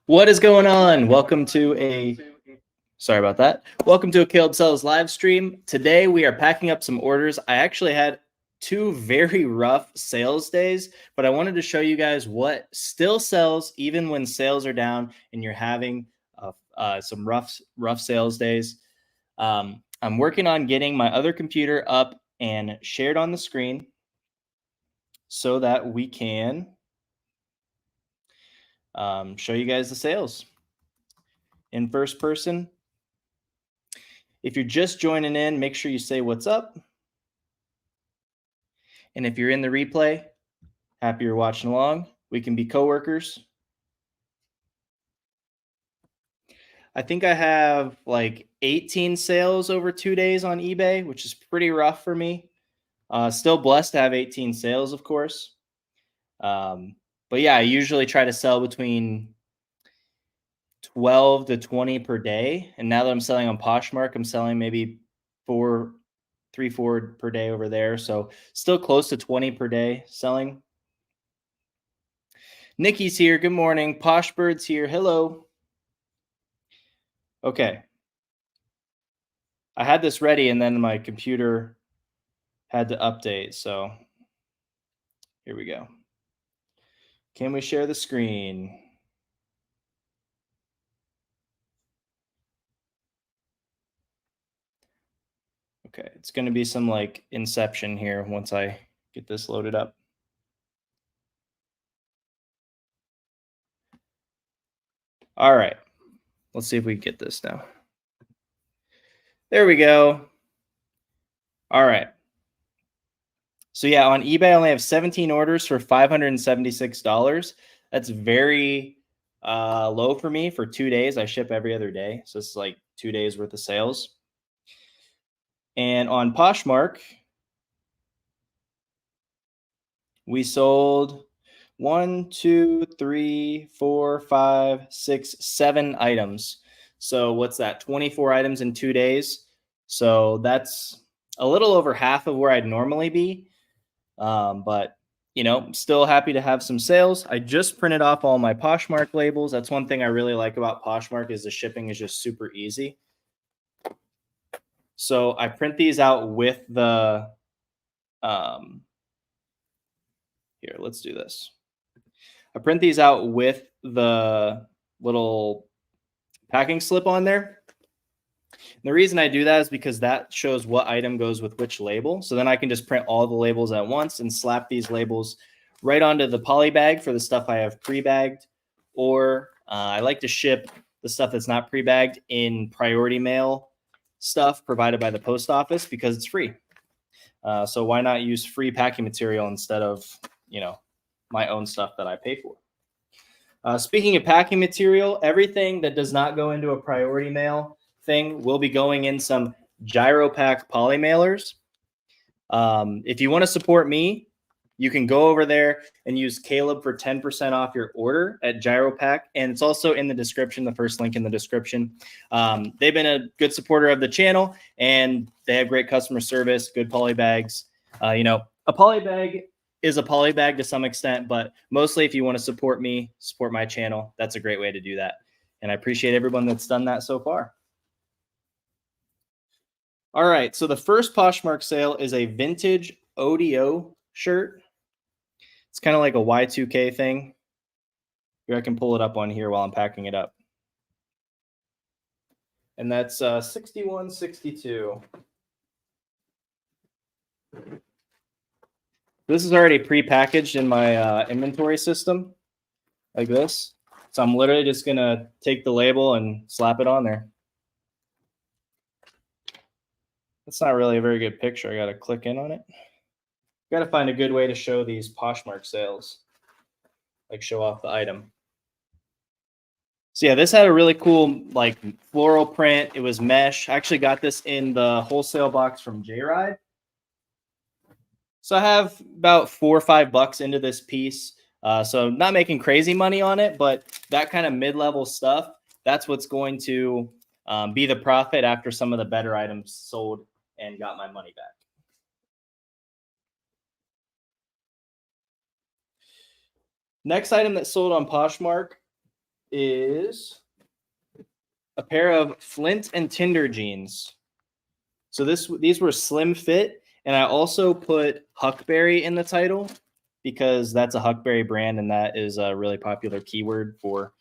What is going on? Sorry about that. Welcome to a Caleb Sells live stream. Today we are packing up some orders. I actually had two very rough sales days, but I wanted to show you guys what still sells even when sales are down and you're having some rough sales days. I'm working on getting my other computer up and shared on the screen so that we can show you guys the sales in first person. If you're just joining in, make sure you say what's up. And if you're in the replay, happy you're watching along. We can be coworkers. I think I have like 18 sales over 2 days on eBay, which is pretty rough for me. Still blessed to have 18 sales, of course. But yeah, I usually try to sell between 12 to 20 per day. And now that I'm selling on Poshmark, I'm selling maybe 4 per day over there. So still close to 20 per day selling. Nikki's here. Good morning. Poshbird's here. Hello. Okay. I had this ready and then my computer had to update. So here we go. Can we share the screen? Okay. It's going to be some like inception here once I get this loaded up. All right. Let's see if we can get this now. There we go. All right. So yeah, on eBay, I only have 17 orders for $576. That's very low for me for 2 days. I ship every other day. So it's like 2 days worth of sales. And on Poshmark, we sold 1, 2, 3, 4, 5, 6, 7 items. So what's that? 24 items in 2 days. So that's a little over half of where I'd normally be. But you know, still happy to have some sales. I just printed off all my Poshmark labels. That's one thing I really like about Poshmark is the shipping is just super easy. So I print these out with the, here, let's do this. I print these out with the little packing slip on there. And the reason I do that is because that shows what item goes with which label. So then I can just print all the labels at once and slap these labels right onto the poly bag for the stuff I have pre-bagged. Or I like to ship the stuff that's not pre-bagged in priority mail stuff provided by the post office because it's free. So why not use free packing material instead of, you know, my own stuff that I pay for? Speaking of packing material, everything that does not go into a priority mail thing will be going in some Gyropack poly mailers. If you want to support me, you can go over there and use Caleb for 10% off your order at Gyropack. And it's also in the description, the first link in the description. They've been a good supporter of the channel and they have great customer service, good poly bags. You know, a poly bag is a poly bag to some extent, but mostly if you want to support me, support my channel, that's a great way to do that. And I appreciate everyone that's done that so far. All right, so the first Poshmark sale is a vintage ODO shirt. It's kind of like a Y2K thing. Here, I can pull it up on here while I'm packing it up. And that's 6162. This is already pre-packaged in my inventory system, like this. So I'm literally just going to take the label and slap it on there. That's not really a very good picture. I got to click in on it. Got to find a good way to show these Poshmark sales, like show off the item. So yeah, this had a really cool like floral print. It was mesh. I actually got this in the wholesale box from J-Ride. So I have about $4 or $5 into this piece. So not making crazy money on it, but that kind of mid-level stuff, that's what's going to be the profit after some of the better items sold and got my money back. Next item that sold on Poshmark is a pair of Flint and Tinder jeans. So these were slim fit, and I also put Huckberry in the title because that's a Huckberry brand, and that is a really popular keyword for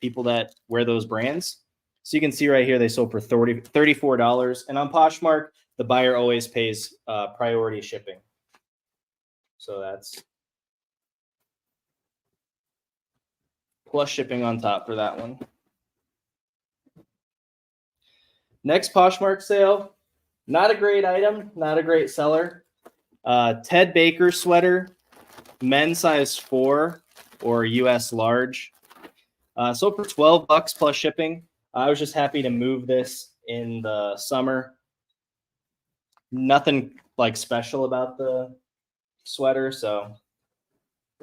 people that wear those brands. So you can see right here they sold for $34, and on Poshmark the buyer always pays priority shipping. So that's plus shipping on top for that one. Next Poshmark sale, not a great item, not a great seller. Ted Baker sweater, men's size 4 or US large. Sold for $12 plus shipping. I was just happy to move this in the summer. Nothing like special about the sweater. So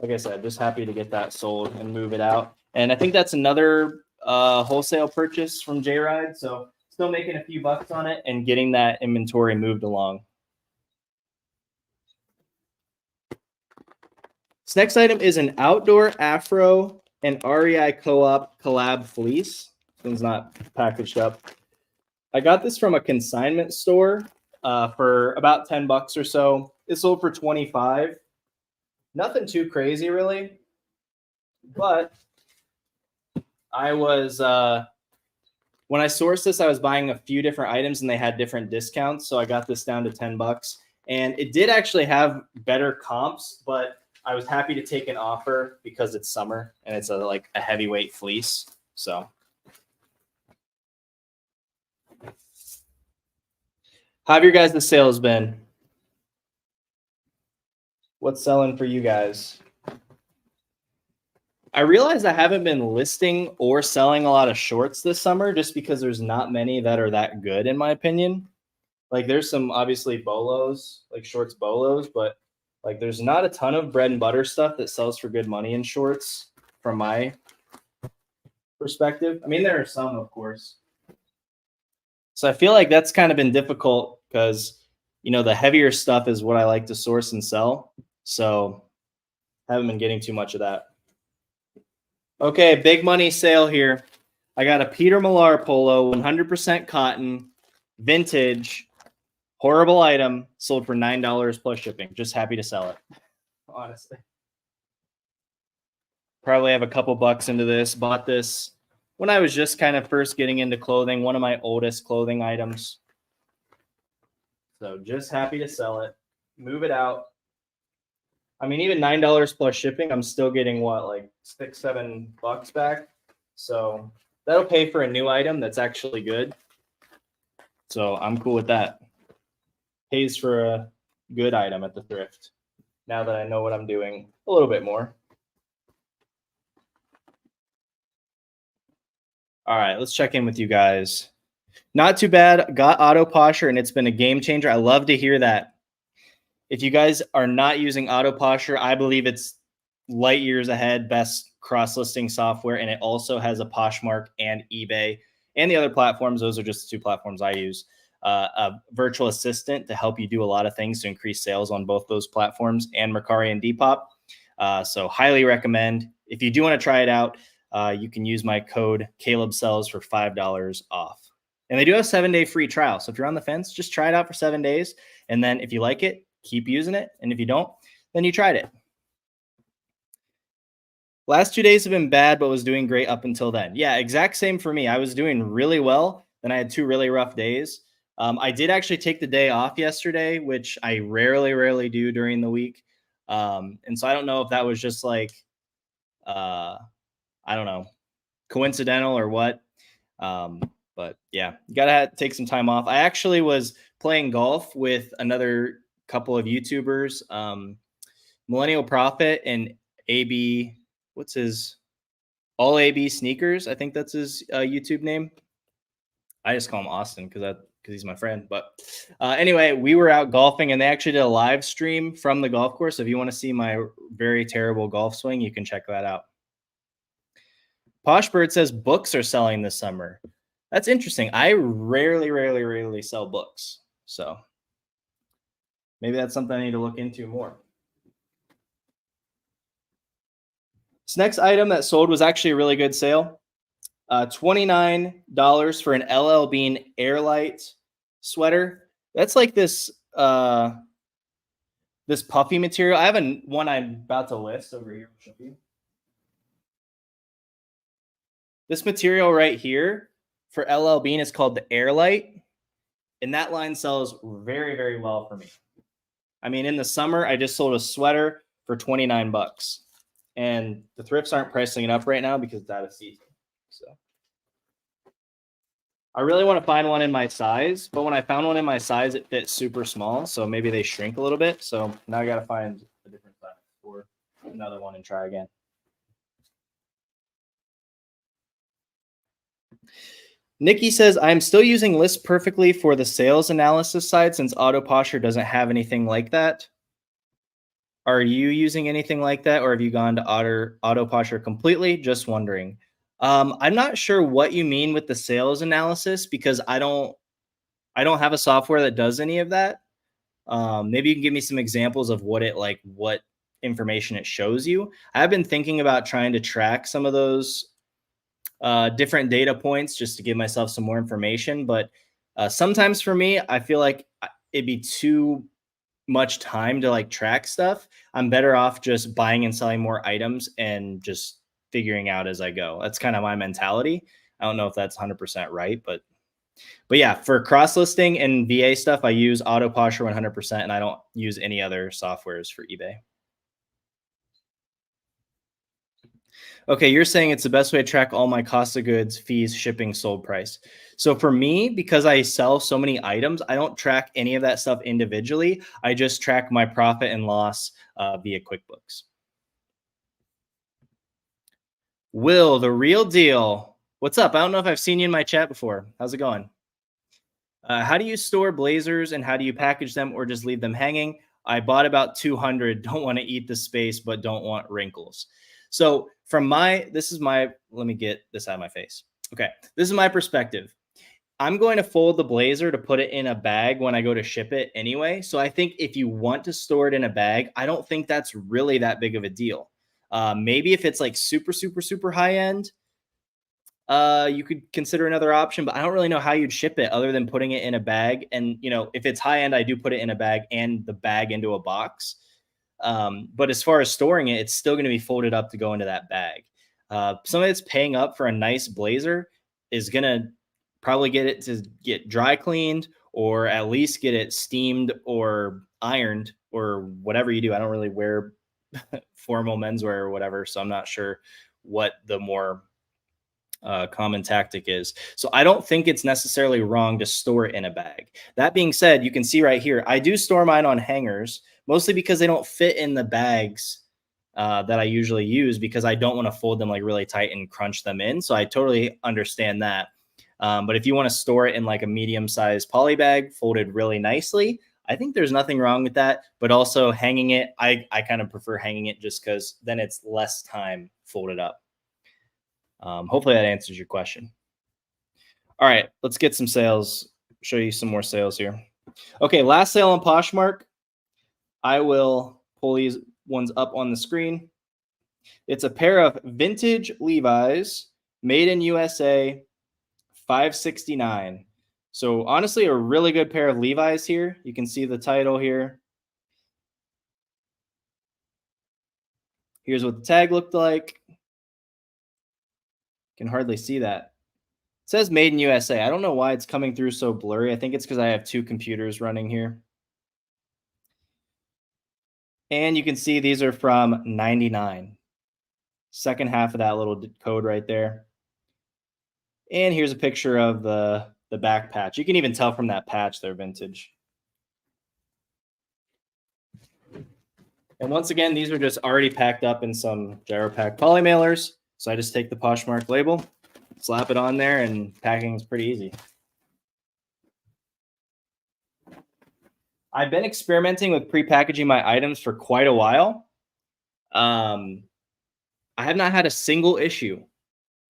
like I said, just happy to get that sold and move it out. And I think that's another wholesale purchase from J-Ride. So still making a few bucks on it and getting that inventory moved along. This next item is an outdoor Afro and REI Co-op collab fleece. This one's not packaged up. I got this from a consignment store for about $10 or so. It sold for $25. Nothing too crazy, really. But I was when I sourced this, I was buying a few different items and they had different discounts. So I got this down to $10. And it did actually have better comps, but I was happy to take an offer because it's summer and it's like a heavyweight fleece. So how have your guys' sales been? What's selling for you guys? I realize I haven't been listing or selling a lot of shorts this summer just because there's not many that are that good, in my opinion. Like there's some obviously bolos, like shorts bolos, but like there's not a ton of bread and butter stuff that sells for good money in shorts from my perspective. I mean, there are some, of course. So I feel like that's kind of been difficult because, you know, the heavier stuff is what I like to source and sell. So I haven't been getting too much of that. Okay, big money sale here. I got a Peter Millar polo, 100% cotton, vintage, horrible item, sold for $9 plus shipping. Just happy to sell it, honestly. Probably have a couple bucks into this. Bought this when I was just kind of first getting into clothing, one of my oldest clothing items. So just happy to sell it, move it out. I mean, even $9 plus shipping, I'm still getting what, like $6-7 back. So that'll pay for a new item that's actually good. So I'm cool with that. Pays for a good item at the thrift. Now that I know what I'm doing a little bit more. All right, let's check in with you guys. Not too bad. Got Autoposher, and it's been a game changer. I love to hear that. If you guys are not using Autoposher, I believe it's light years ahead, best cross-listing software, and it also has a Poshmark and eBay and the other platforms. Those are just the 2 platforms I use. A virtual assistant to help you do a lot of things to increase sales on both those platforms and Mercari and Depop. So highly recommend. If you do want to try it out, you can use my code CalebSells for $5 off. And they do have a 7-day free trial. So if you're on the fence, just try it out for 7 days. And then if you like it, keep using it. And if you don't, then you tried it. Last 2 days have been bad, but was doing great up until then. Yeah, exact same for me. I was doing really well. Then I had 2 really rough days. I did actually take the day off yesterday, which I rarely do during the week. And so I don't know if that was just like, I don't know, coincidental or what. But yeah, you gotta take some time off. I actually was playing golf with another couple of YouTubers, Millennial Prophet and AB. What's his? All AB Sneakers. I think that's his YouTube name. I just call him Austin because he's my friend. But anyway, we were out golfing and they actually did a live stream from the golf course. So if you want to see my very terrible golf swing, you can check that out. Poshbird says books are selling this summer. That's interesting. I rarely sell books. So maybe that's something I need to look into more. This next item that sold was actually a really good sale. $29 for an LL Bean Airlight sweater. That's like this this puffy material. I have one I'm about to list over here. I'll show you. This material right here for LL Bean is called the Airlight, and that line sells very, very well for me. I mean, in the summer, I just sold a sweater for 29 bucks, and the thrifts aren't pricing it up right now because it's out of season. So I really want to find one in my size, but when I found one in my size, it fits super small. So maybe they shrink a little bit. So now I got to find a different size or another one and try again. Nikki says, I'm still using List Perfectly for the sales analysis side since Autoposher doesn't have anything like that. Are you using anything like that, or have you gone to Autoposher completely? Just wondering. I'm not sure what you mean with the sales analysis because I don't have a software that does any of that. Maybe you can give me some examples of what information it shows you. I've been thinking about trying to track some of those different data points just to give myself some more information. But sometimes for me, I feel like it'd be too much time to like track stuff. I'm better off just buying and selling more items and just figuring out as I go. That's kind of my mentality. I don't know if that's 100% right, but yeah, for cross listing and VA stuff, I use Autoposher 100%, and I don't use any other softwares for eBay. Okay, you're saying it's the best way to track all my cost of goods, fees, shipping, sold price. So for me, because I sell so many items, I don't track any of that stuff individually. I just track my profit and loss via QuickBooks. Will, the real deal. What's up? I don't know if I've seen you in my chat before. How's it going? How do you store blazers and how do you package them or just leave them hanging? I bought about 200. Don't want to eat the space, but don't want wrinkles. So let me get this out of my face. Okay. This is my perspective. I'm going to fold the blazer to put it in a bag when I go to ship it anyway. So I think if you want to store it in a bag, I don't think that's really that big of a deal. Maybe if it's like super, super, super high end, you could consider another option, but I don't really know how you'd ship it other than putting it in a bag. And, if it's high end, I do put it in a bag and the bag into a box. But as far as storing it, it's still going to be folded up to go into that bag. Somebody that's paying up for a nice blazer is going to probably get it to get dry cleaned or at least get it steamed or ironed or whatever you do. I don't really wear formal menswear or whatever, so I'm not sure what the more common tactic is. So I don't think it's necessarily wrong to store it in a bag. That being said, you can see right here, I do store mine on hangers, mostly because they don't fit in the bags that I usually use because I don't want to fold them like really tight and crunch them in. So I totally understand that. But if you want to store it in like a medium-sized poly bag folded really nicely, I think there's nothing wrong with that. But also hanging it, I kind of prefer hanging it just because then it's less time folded up. Hopefully that answers your question. All right, let's get some sales. Show you some more sales here. Okay, last sale on Poshmark. I will pull these ones up on the screen. It's a pair of vintage Levi's, made in USA, $569. So honestly, a really good pair of Levi's here. You can see the title here. Here's what the tag looked like. Can hardly see that. It says made in USA. I don't know why it's coming through so blurry. I think it's because I have two computers running here. And you can see these are from 99. Second half of that little code right there. And here's a picture of the back patch. You can even tell from that patch they're vintage. And once again, these are just already packed up in some Gyropack poly mailers. So I just take the Poshmark label, slap it on there, and packing is pretty easy. I've been experimenting with pre-packaging my items for quite a while. I have not had a single issue.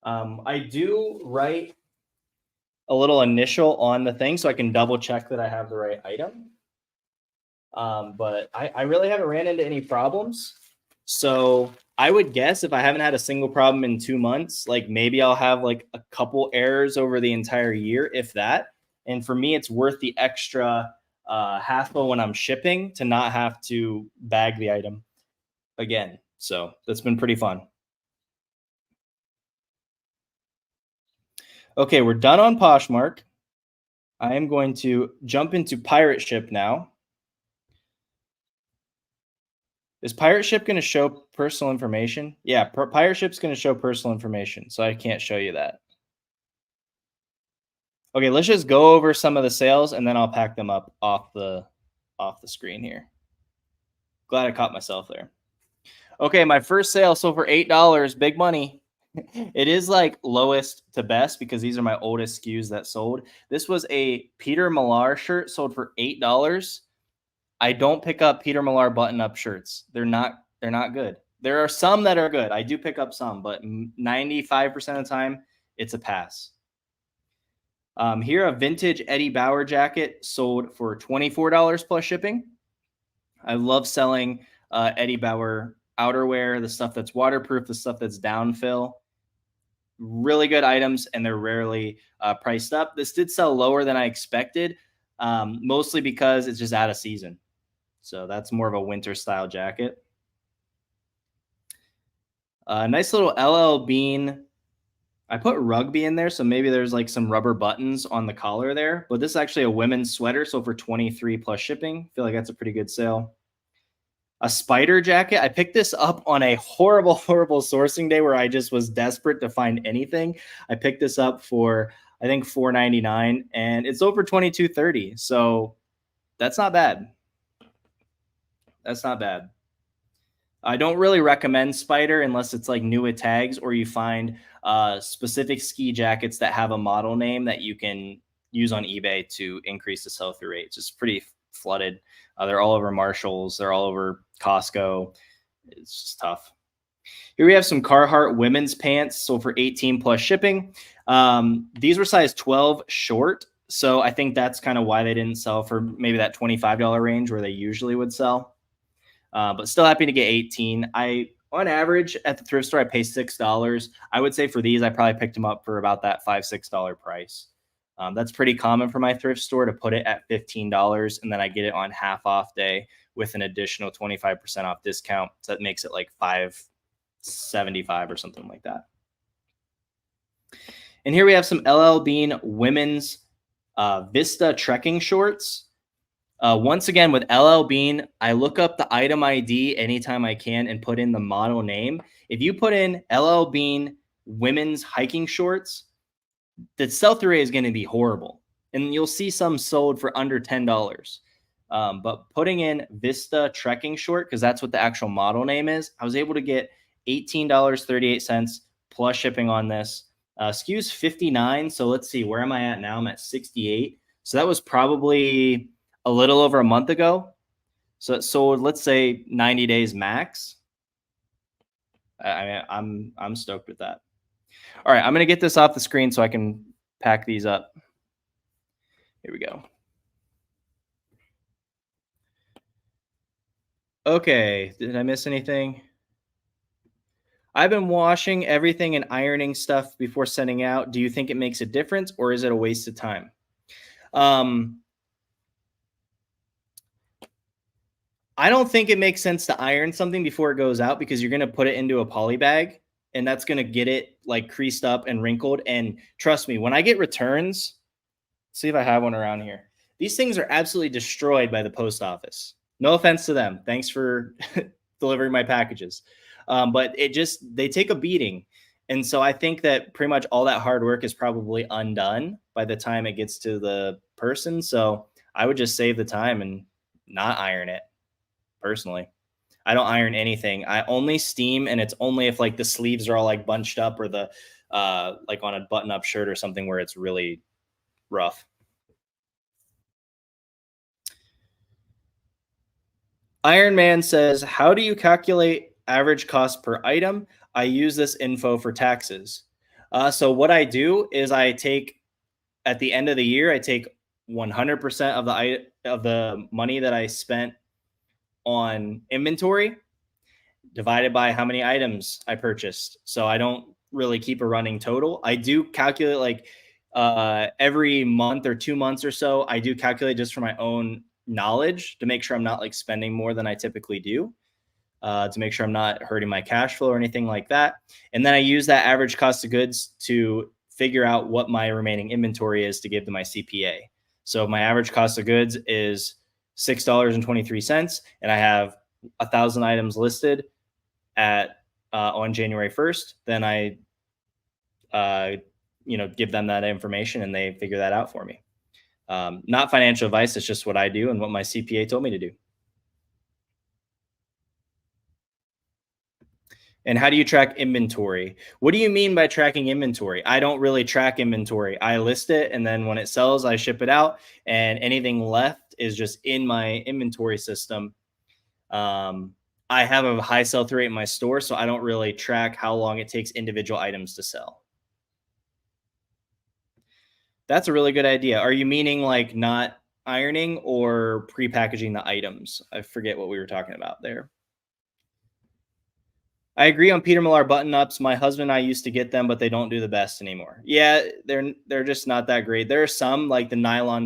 I do write a little initial on the thing so I can double check that I have the right item. But I really haven't ran into any problems. So I would guess if I haven't had a single problem in 2 months, like maybe I'll have like a couple errors over the entire year, if that. And for me, it's worth the extra hassle when I'm shipping to not have to bag the item again. So that's been pretty fun. Okay, we're done on Poshmark. I am going to jump into Pirate Ship now. Is Pirate Ship going to show personal information? Yeah, Pirate Ship's going to show personal information, so I can't show you that. Okay, let's just go over some of the sales and then I'll pack them up off the screen here. Glad I caught myself there. Okay, my first sale sold for $8, big money. It is like lowest to best because these are my oldest SKUs that sold. This was a Peter Millar shirt sold for $8. I don't pick up Peter Millar button-up shirts. They're not good. There are some that are good. I do pick up some, but 95% of the time, it's a pass. Here, a vintage Eddie Bauer jacket sold for $24 plus shipping. I love selling Eddie Bauer outerwear, the stuff that's waterproof, the stuff that's downfill. Really good items, and they're rarely priced up. This did sell lower than I expected, mostly because it's just out of season. So that's more of a winter style jacket. Nice little LL Bean. I put rugby in there, so maybe there's like some rubber buttons on the collar there. But this is actually a women's sweater, so for 23 plus shipping, I feel like that's a pretty good sale. A spider jacket. I picked this up on a horrible, horrible sourcing day where I just was desperate to find anything. I picked this up for, I think, $4.99, and it's over $22.30. So that's not bad. That's not bad. I don't really recommend Spider unless it's like new at tags or you find specific ski jackets that have a model name that you can use on eBay to increase the sell-through rate. It's just pretty flooded. They're all over Marshalls. They're all over Costco. It's just tough. Here we have some Carhartt women's pants sold for 18 plus shipping. These were size 12 short. So I think that's kind of why they didn't sell for maybe that $25 range where they usually would sell. But still happy to get 18. On average at the thrift store, I pay $6. I would say for these, I probably picked them up for about that $5-6 price. That's pretty common for my thrift store to put it at $15, and then I get it on half off day with an additional 25% off discount. So that makes it like $5.75 or something like that. And here we have some LL Bean women's Vista trekking shorts. Once again, with LL Bean, I look up the item ID anytime I can and put in the model name. If you put in LL Bean women's hiking shorts, the sell-through rate is going to be horrible. And you'll see some sold for under $10. But putting in Vista trekking short, because that's what the actual model name is, I was able to get $18.38 plus shipping on this. SKU's 59. So let's see, where am I at now? I'm at 68. So that was probably a little over a month ago. So it sold, let's say 90 days max. I mean, I'm stoked with that. All right, I'm going to get this off the screen so I can pack these up. Here we go. Okay, did I miss anything? I've been washing everything and ironing stuff before sending out. Do you think it makes a difference or is it a waste of time? I don't think it makes sense to iron something before it goes out because you're going to put it into a poly bag and that's going to get it like creased up and wrinkled. And trust me, when I get returns, see if I have one around here. These things are absolutely destroyed by the post office. No offense to them. Thanks for delivering my packages. But they take a beating. And so I think that pretty much all that hard work is probably undone by the time it gets to the person. So I would just save the time and not iron it personally. I don't iron anything. I only steam, and it's only if like the sleeves are all like bunched up or the like on a button-up shirt or something where it's really rough. Iron Man says, how do you calculate average cost per item? I use this info for taxes. So what I do is I take, at the end of the year, I take 100% of the money that I spent on inventory, divided by how many items I purchased. So I don't really keep a running total. I do calculate like every month or 2 months or so, I do calculate just for my own knowledge to make sure I'm not like spending more than I typically do, to make sure I'm not hurting my cash flow or anything like that. And then I use that average cost of goods to figure out what my remaining inventory is to give to my CPA. So if my average cost of goods is $6.23 and I have 1,000 items listed at on January 1st, then I give them that information and they figure that out for me. Not financial advice. It's just what I do and what my CPA told me to do. And how do you track inventory? What do you mean by tracking inventory? I don't really track inventory. I list it, and then when it sells, I ship it out, and anything left is just in my inventory system. I have a high sell-through rate in my store, so I don't really track how long it takes individual items to sell. That's a really good idea. Are you meaning like not ironing or pre-packaging the items? I forget what we were talking about there. I agree on Peter Millar button-ups. My husband and I used to get them, but they don't do the best anymore. Yeah, they're just not that great. There are some like the nylon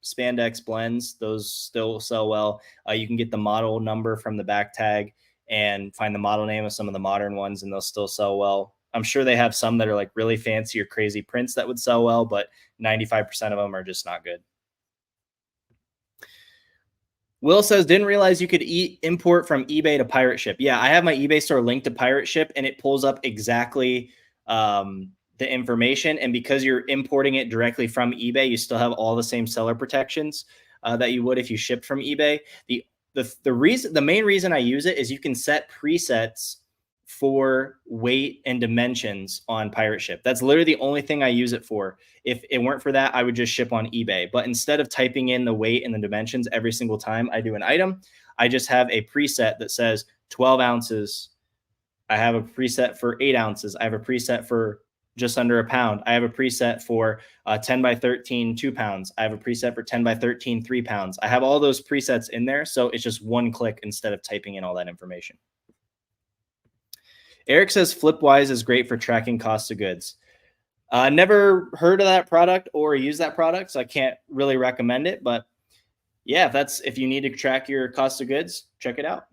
spandex blends. Those still sell well. You can get the model number from the back tag and find the model name of some of the modern ones, and they'll still sell well. I'm sure they have some that are like really fancy or crazy prints that would sell well, but 95% of them are just not good. Will says, didn't realize you could import from eBay to Pirate Ship. Yeah, I have my eBay store linked to Pirate Ship, and it pulls up exactly the information. And because you're importing it directly from eBay, you still have all the same seller protections that you would if you shipped from eBay. The main reason I use it is you can set presets for weight and dimensions on Pirate Ship. That's literally the only thing I use it for. If it weren't for that, I would just ship on eBay. But instead of typing in the weight and the dimensions every single time I do an item, I just have a preset that says 12 ounces. I have a preset for 8 ounces. I have a preset for just under a pound. I have a preset for 10 by 13, 2 pounds. I have a preset for 10 by 13, 3 pounds. I have all those presets in there. So it's just one click instead of typing in all that information. Eric says Flipwise is great for tracking cost of goods. Never heard of that product or use that product, so I can't really recommend it. But yeah, if you need to track your cost of goods, check it out.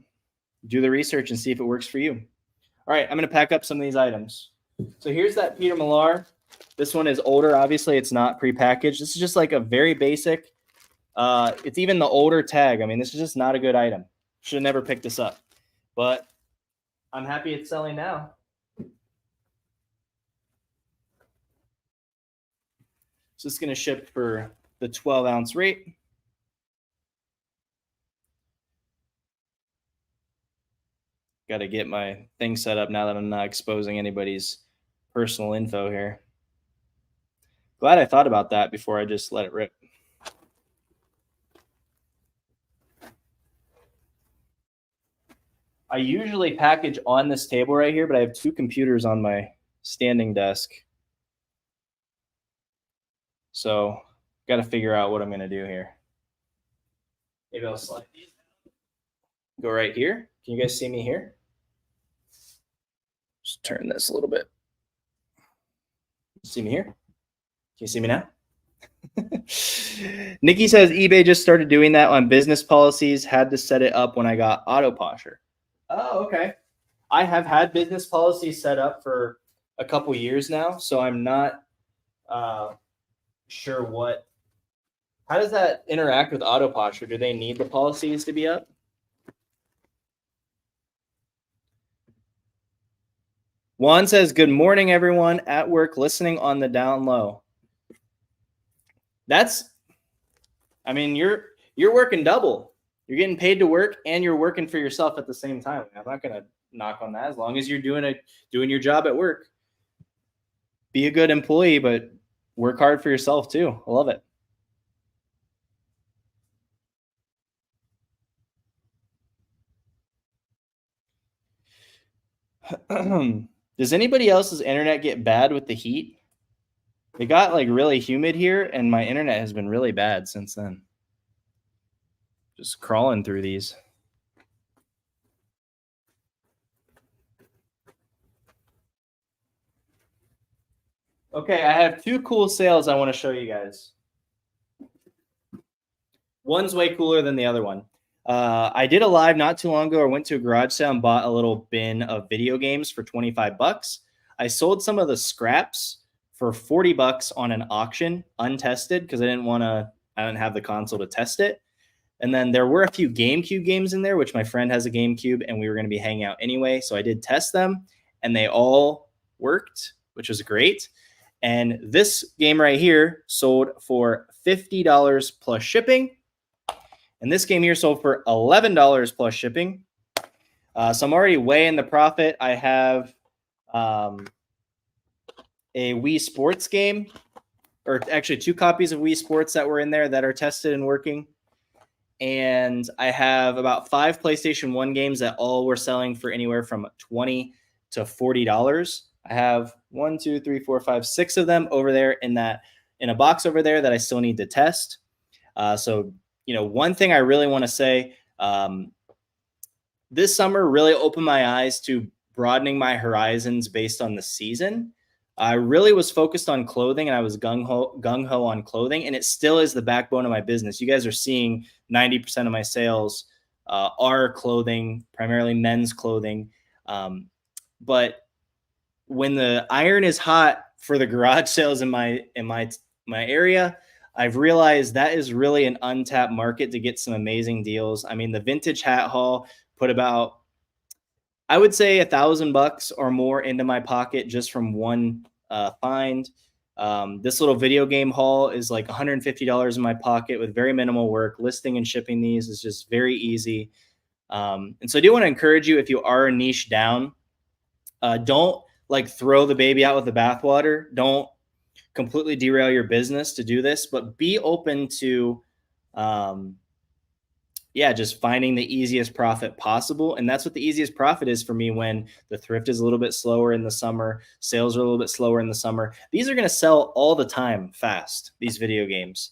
Do the research and see if it works for you. All right, I'm going to pack up some of these items. So here's that Peter Millar. This one is older. Obviously, it's not prepackaged. This is just like a very basic. It's even the older tag. I mean, this is just not a good item. Should have never picked this up. But I'm happy it's selling now. So it's going to ship for the 12-ounce rate. Got to get my thing set up now that I'm not exposing anybody's personal info here. Glad I thought about that before I just let it rip. I usually package on this table right here, but I have 2 computers on my standing desk. So got to figure out what I'm going to do here. Maybe I'll slide these down. Go right here. Can you guys see me here? Just turn this a little bit. See me here? Can you see me now? Nikki says eBay just started doing that on business policies. Had to set it up when I got Autoposher. Oh, okay. I have had business policies set up for a couple years now, so I'm not sure what. How does that interact with Autoposher? Do they need the policies to be up? Juan says, good morning, everyone at work listening on the down low. I mean, you're working double. You're getting paid to work and you're working for yourself at the same time. I'm not going to knock on that as long as you're doing your job at work. Be a good employee, but work hard for yourself too. I love it. Does anybody else's internet get bad with the heat? It got like really humid here and my internet has been really bad since then. Just crawling through these. Okay, I have two cool sales I want to show you guys. One's way cooler than the other one. I did a live not too long ago. I went to a garage sale and bought a little bin of video games for 25 bucks. I sold some of the scraps for 40 bucks on an auction, untested, because I didn't have the console to test it. And then there were a few GameCube games in there, which my friend has a GameCube, and we were going to be hanging out anyway. So I did test them, and they all worked, which was great. And this game right here sold for $50 plus shipping. And this game here sold for $11 plus shipping. So I'm already way in the profit. I have a Wii Sports game, or actually 2 copies of Wii Sports that were in there that are tested and working. And I have about 5 PlayStation 1 games that all were selling for anywhere from $20 to $40. I have 1, 2, 3, 4, 5, 6 of them over there in a box over there that I still need to test. So, one thing I really want to say, this summer really opened my eyes to broadening my horizons based on the season. I really was focused on clothing, and I was gung-ho on clothing, and it still is the backbone of my business. You guys are seeing 90% of my sales are clothing, primarily men's clothing. But when the iron is hot for the garage sales in my area, I've realized that is really an untapped market to get some amazing deals. I mean, the vintage hat haul put about, I would say, $1,000 or more into my pocket just from one find. This little video game haul is like $150 in my pocket with very minimal work. Listing and shipping these is just very easy. And so I do want to encourage you, if you are niche down, don't throw the baby out with the bathwater. Don't completely derail your business to do this, but be open to just finding the easiest profit possible. And that's what the easiest profit is for me when the thrift is a little bit slower in the summer, sales are a little bit slower in the summer. These are going to sell all the time fast, these video games.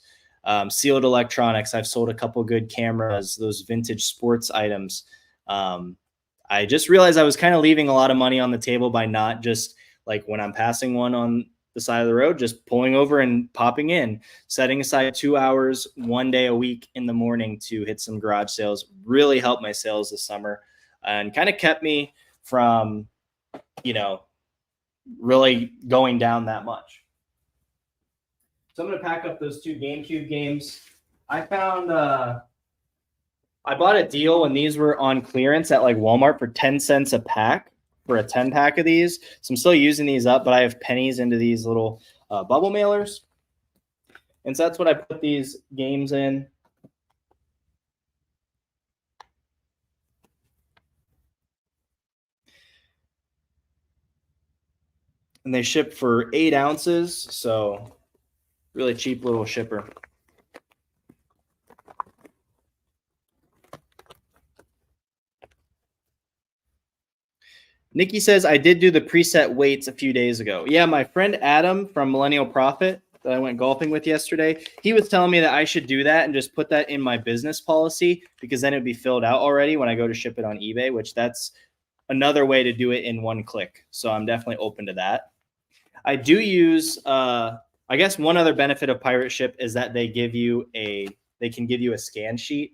Sealed electronics, I've sold a couple good cameras, those vintage sports items. I just realized I was kind of leaving a lot of money on the table by not just when I'm passing one on the side of the road, just pulling over and popping in, setting aside 2 hours, 1 day a week in the morning to hit some garage sales, really helped my sales this summer and kind of kept me from, really going down that much. So I'm going to pack up those 2 GameCube games. I found, I bought a deal when these were on clearance at Walmart for 10 cents a pack for a 10-pack of these. So I'm still using these up, but I have pennies into these little bubble mailers. And so that's what I put these games in. And they ship for 8 ounces, so really cheap little shipper. Nikki says, I did do the preset weights a few days ago. Yeah, my friend Adam from Millennial Profit that I went golfing with yesterday, he was telling me that I should do that and just put that in my business policy, because then it'd be filled out already when I go to ship it on eBay, which that's another way to do it in one click. So I'm definitely open to that. I do use, I guess one other benefit of Pirate Ship is that they can give you a scan sheet.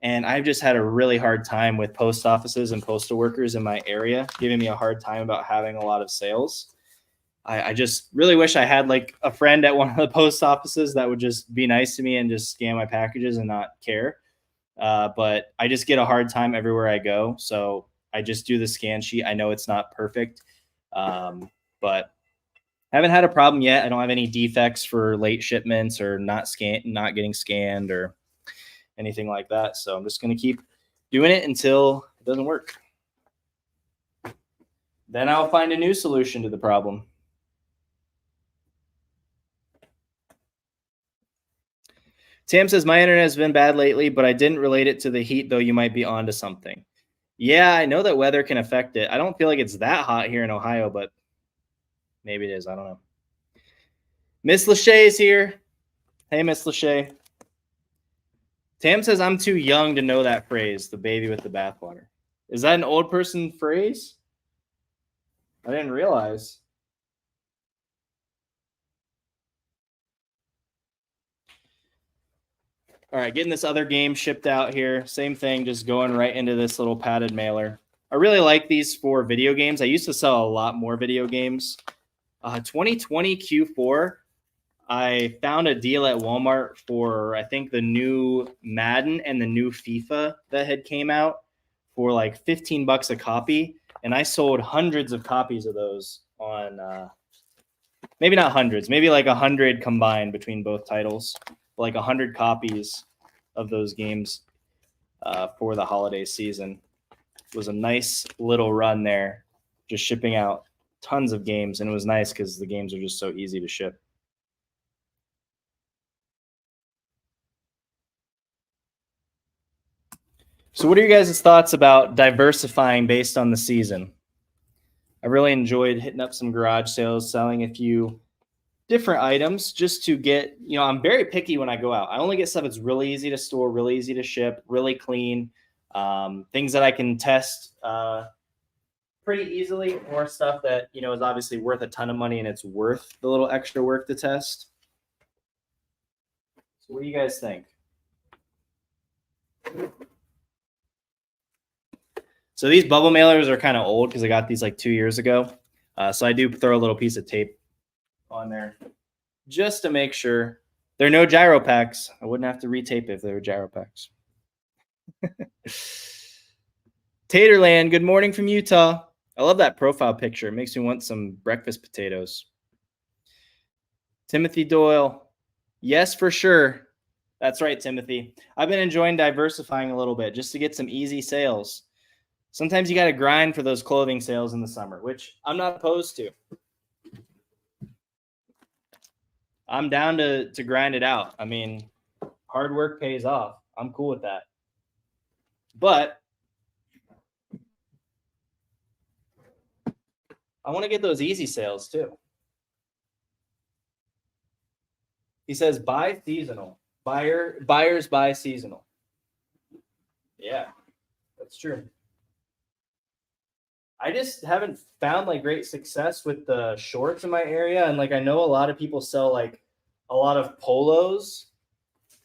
And I've just had a really hard time with post offices and postal workers in my area giving me a hard time about having a lot of sales. I just really wish I had a friend at one of the post offices that would just be nice to me and just scan my packages and not care. But I just get a hard time everywhere I go. So I just do the scan sheet. I know it's not perfect, but I haven't had a problem yet. I don't have any defects for late shipments or not getting scanned or anything like that. So I'm just going to keep doing it until it doesn't work. Then I'll find a new solution to the problem. Tam says, my internet has been bad lately, but I didn't relate it to the heat, though you might be onto something. Yeah, I know that weather can affect it. I don't feel like it's that hot here in Ohio, but maybe it is. I don't know. Miss Lachey is here. Hey, Miss Lachey. Tam says, I'm too young to know that phrase, the baby with the bathwater. Is that an old person phrase? I didn't realize. All right, getting this other game shipped out here. Same thing, just going right into this little padded mailer. I really like these for video games. I used to sell a lot more video games. 2020 Q4, I found a deal at Walmart for, I think, the new Madden and the new FIFA that had came out for like $15 a copy. And I sold hundreds of copies of those on, maybe not hundreds, maybe like 100 combined between both titles, like 100 copies of those games for the holiday season. It was a nice little run there, just shipping out tons of games. And it was nice because the games are just so easy to ship. So what are you guys' thoughts about diversifying based on the season? I really enjoyed hitting up some garage sales, selling a few different items just to get, I'm very picky when I go out. I only get stuff that's really easy to store, really easy to ship, really clean, things that I can test pretty easily, or stuff that, is obviously worth a ton of money and it's worth the little extra work to test. So what do you guys think? So these bubble mailers are kind of old because I got these like 2 years ago. So I do throw a little piece of tape on there just to make sure. There are no gyro packs. I wouldn't have to retape if there were gyro packs. Taterland, good morning from Utah. I love that profile picture. It makes me want some breakfast potatoes. Timothy Doyle, yes, for sure. That's right, Timothy. I've been enjoying diversifying a little bit just to get some easy sales. Sometimes you got to grind for those clothing sales in the summer, which I'm not opposed to. I'm down to grind it out. I mean, hard work pays off. I'm cool with that. But I want to get those easy sales too. He says buy seasonal. Buyers buy seasonal. Yeah, that's true. I just haven't found like great success with the shorts in my area. And like, I know a lot of people sell like a lot of polos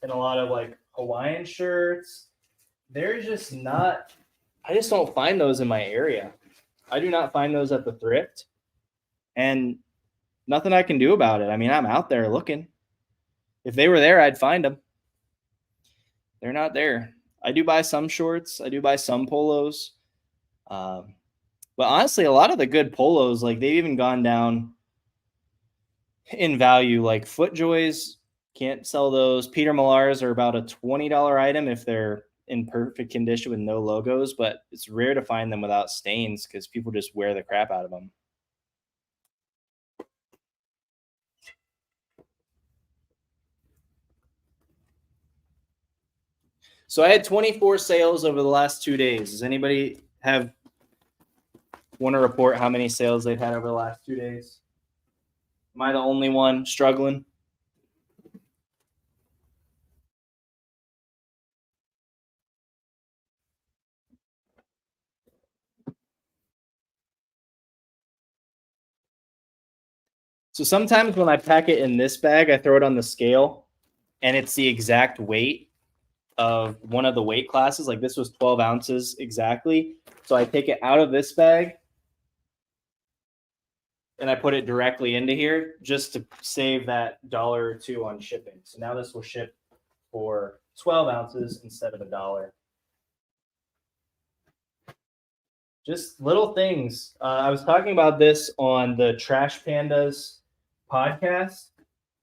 and a lot of like Hawaiian shirts. They're just not, I just don't find those in my area. I do not find those at the thrift, and nothing I can do about it. I mean, I'm out there looking. If they were there, I'd find them. They're not there. I do buy some shorts. I do buy some polos. But honestly, a lot of the good polos, like they've even gone down in value. Like FootJoys, can't sell those. Peter Millar's are about a $20 item if they're in perfect condition with no logos, but it's rare to find them without stains because people just wear the crap out of them. So I had 24 sales over the last 2 days. Does anybody want to report how many sales they've had over the last 2 days? Am I the only one struggling? So sometimes when I pack it in this bag, I throw it on the scale and it's the exact weight of one of the weight classes. Like this was 12 ounces exactly. So I take it out of this bag and I put it directly into here just to save that $1 or $2 on shipping. So now this will ship for 12 ounces instead of $1. Just little things. I was talking about this on the Trash Pandas podcast,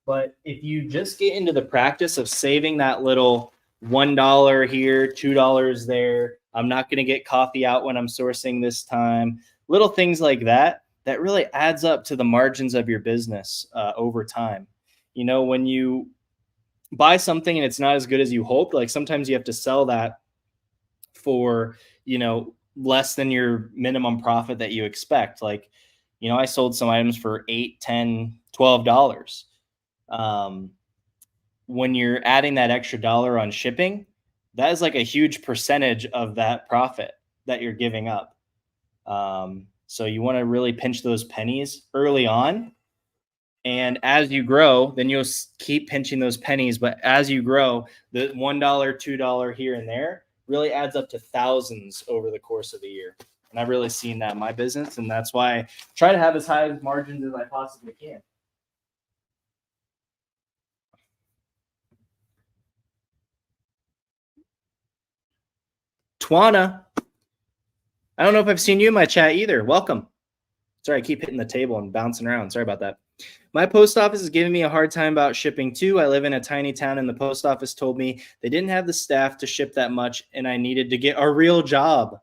but if you just get into the practice of saving that little $1 here, $2 there, I'm not going to get coffee out when I'm sourcing this time, little things like that, that really adds up to the margins of your business over time. When you buy something and it's not as good as you hoped, like sometimes you have to sell that for, less than your minimum profit that you expect. Like, I sold some items for $8, $10, $12. When you're adding that extra $1 on shipping, that is like a huge percentage of that profit that you're giving up. So you want to really pinch those pennies early on And as you grow, then you'll keep pinching those pennies. But as you grow, the $1, $2 here and there really adds up to thousands over the course of a year. And I've really seen that in my business. And that's why I try to have as high margins as I possibly can. Twana, I don't know if I've seen you in my chat either. Welcome. Sorry, I keep hitting the table and bouncing around. Sorry about that. My post office is giving me a hard time about shipping too. I live in a tiny town and the post office told me they didn't have the staff to ship that much and I needed to get a real job.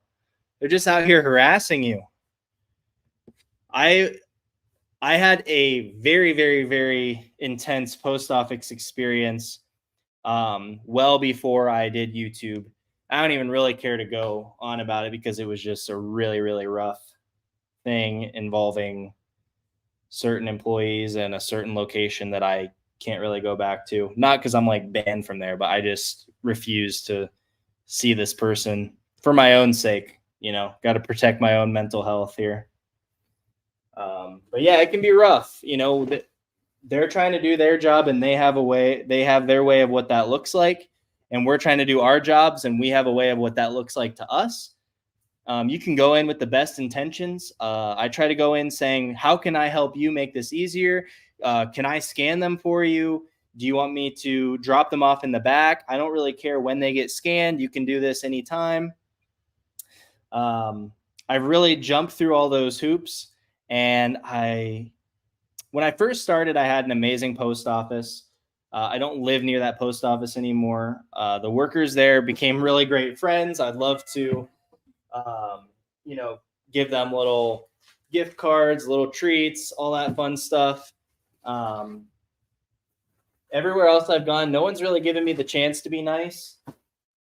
They're just out here harassing you. I had a very, very, very intense post office experience well before I did YouTube. I don't even really care to go on about it because it was just a really, really rough thing involving certain employees and a certain location that I can't really go back to. Not because I'm like banned from there, but I just refuse to see this person for my own sake. You know, got to protect my own mental health here. But yeah, it can be rough. You know, they're trying to do their job and they have their way of what that looks like. And we're trying to do our jobs and we have a way of what that looks like to us. You can go in with the best intentions. I try to go in saying, how can I help you make this easier? Can I scan them for you? Do you want me to drop them off in the back? I don't really care when they get scanned. You can do this anytime. I've really jumped through all those hoops. And when I first started, I had an amazing post office. I don't live near that post office anymore. The workers there became really great friends. I'd love to give them little gift cards, little treats, all that fun stuff. Everywhere else I've gone, no one's really given me the chance to be nice.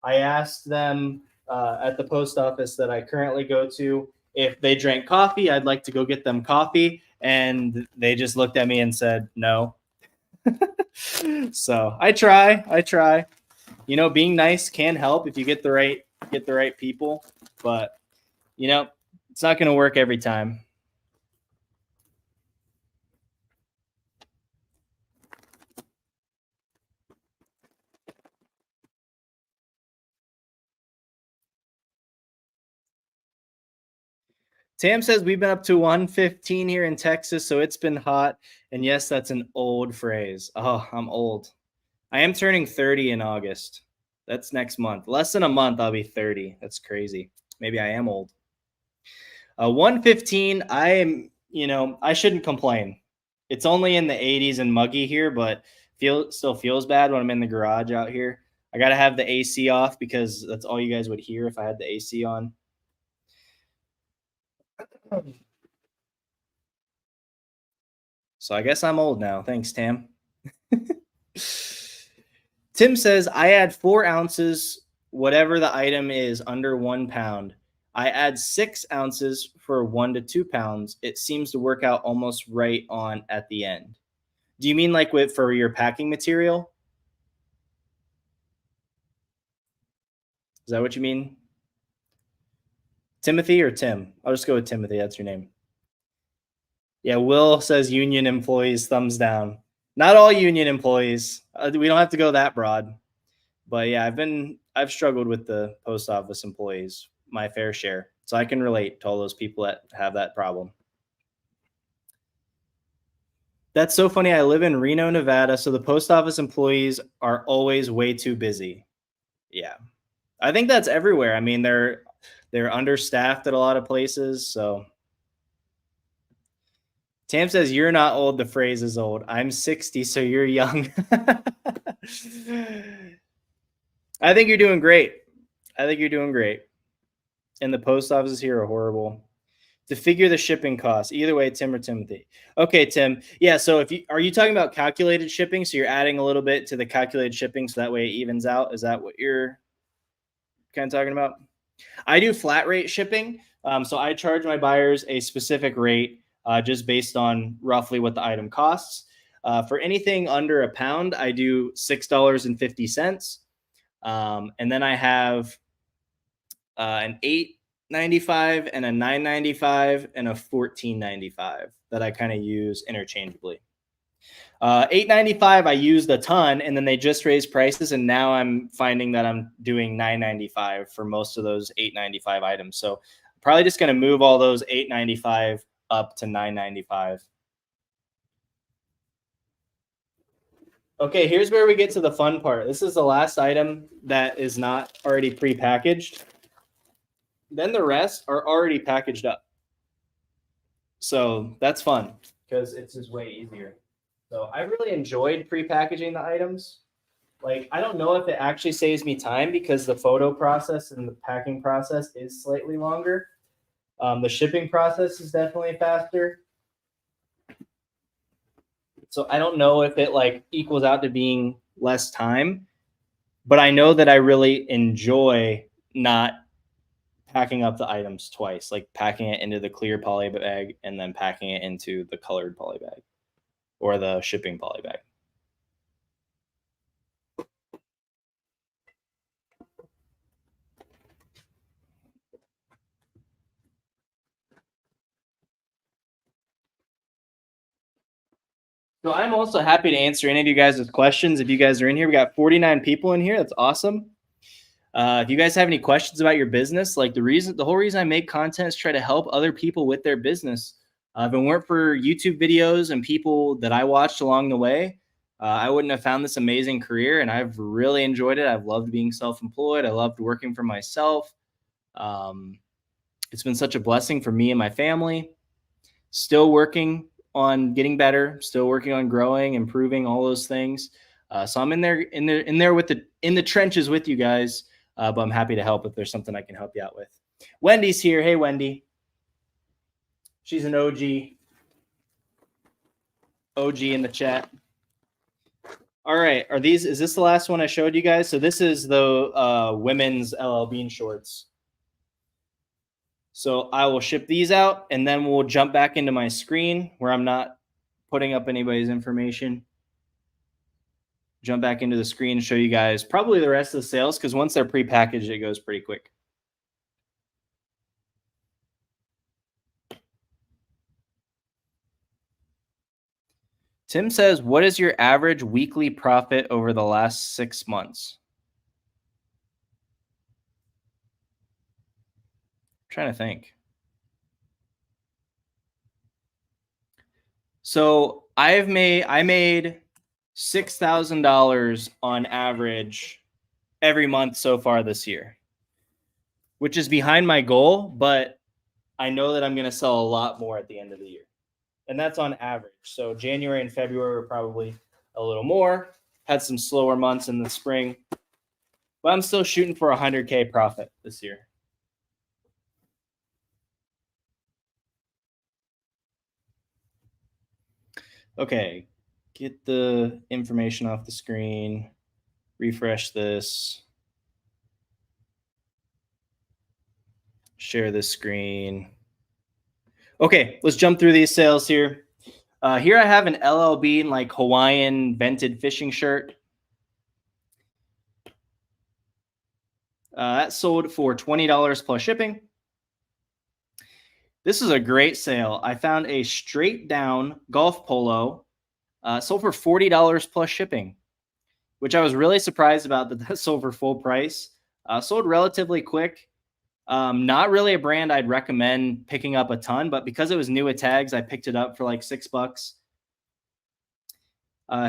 I asked them at the post office that I currently go to if they drank coffee. I'd like to go get them coffee. And they just looked at me and said, no. So I try. You know, being nice can help if you get the right people, but you know, it's not going to work every time. Tam says we've been up to 115 here in Texas, so it's been hot. And yes, that's an old phrase. Oh, I'm old. I am turning 30 in August. That's next month. Less than a month, I'll be 30. That's crazy. Maybe I am old. 115, I shouldn't complain. It's only in the 80s and muggy here, but still feels bad when I'm in the garage out here. I got to have the AC off because that's all you guys would hear if I had the AC on. So I guess I'm old now. Thanks, Tam. Tim says, I add 4 ounces, whatever the item is, under 1 pound. I add 6 ounces for 1 to 2 pounds. It seems to work out almost right on at the end. Do you mean like for your packing material? Is that what you mean? Timothy or Tim? I'll just go with Timothy. That's your name. Yeah, Will says union employees, thumbs down. Not all union employees. We don't have to go that broad. But yeah, I've struggled with the post office employees, my fair share. So I can relate to all those people that have that problem. That's so funny. I live in Reno, Nevada, so the post office employees are always way too busy. Yeah. I think that's everywhere. I mean, they're understaffed at a lot of places, so Tam says, you're not old. The phrase is old. I'm 60, so you're young. I think you're doing great. And the post offices here are horrible. To figure the shipping costs. Either way, Tim or Timothy. Okay, Tim. Yeah, so are you talking about calculated shipping? So you're adding a little bit to the calculated shipping so that way it evens out? Is that what you're kind of talking about? I do flat rate shipping. So I charge my buyers a specific rate just based on roughly what the item costs. For anything under a pound, I do $6.50. And then I have an $8.95 and a $9.95 and a $14.95 that I kind of use interchangeably. $8.95 I used a ton, and then they just raised prices, and now I'm finding that I'm doing $9.95 for most of those $8.95 items. So probably just going to move all those $8.95 up to $9.95. Okay, here's where we get to the fun part. This is the last item that is not already pre-packaged. Then the rest are already packaged up. So that's fun because it's just way easier. So I really enjoyed pre-packaging the items. Like, I don't know if it actually saves me time because the photo process and the packing process is slightly longer. The shipping process is definitely faster. So I don't know if it like equals out to being less time, but I know that I really enjoy not packing up the items twice, like packing it into the clear poly bag and then packing it into the colored poly bag or the shipping poly bag. So I'm also happy to answer any of you guys' questions. If you guys are in here, we got 49 people in here. That's awesome. If you guys have any questions about your business, like the whole reason I make content is try to help other people with their business. If it weren't for YouTube videos and people that I watched along the way, I wouldn't have found this amazing career. And I've really enjoyed it. I've loved being self-employed. I loved working for myself. It's been such a blessing for me and my family. Still working on getting better, still working on growing, improving, all those things. So I'm in there with in the trenches with you guys. But I'm happy to help if there's something I can help you out with. Wendy's here. Hey, Wendy. She's an OG in the chat. All right. Is this the last one I showed you guys? So this is the women's LL Bean shorts. So I will ship these out, and then we'll jump back into my screen where I'm not putting up anybody's information. Jump back into the screen and show you guys probably the rest of the sales, because once they're prepackaged, it goes pretty quick. Tim says, what is your average weekly profit over the last 6 months? I'm trying to think. So I made $6,000 on average every month so far this year, which is behind my goal, but I know that I'm going to sell a lot more at the end of the year. And that's on average. So January and February were probably a little more, had some slower months in the spring, but I'm still shooting for 100K profit this year. Okay, get the information off the screen, refresh this, share this screen. Okay, let's jump through these sales here. Here I have an LL Bean like Hawaiian vented fishing shirt. That sold for $20 plus shipping. This is a great sale. I found a straight down golf polo, sold for $40 plus shipping, which I was really surprised about that sold for full price. Sold relatively quick. Not really a brand I'd recommend picking up a ton, but because it was new at tags, I picked it up for like $6.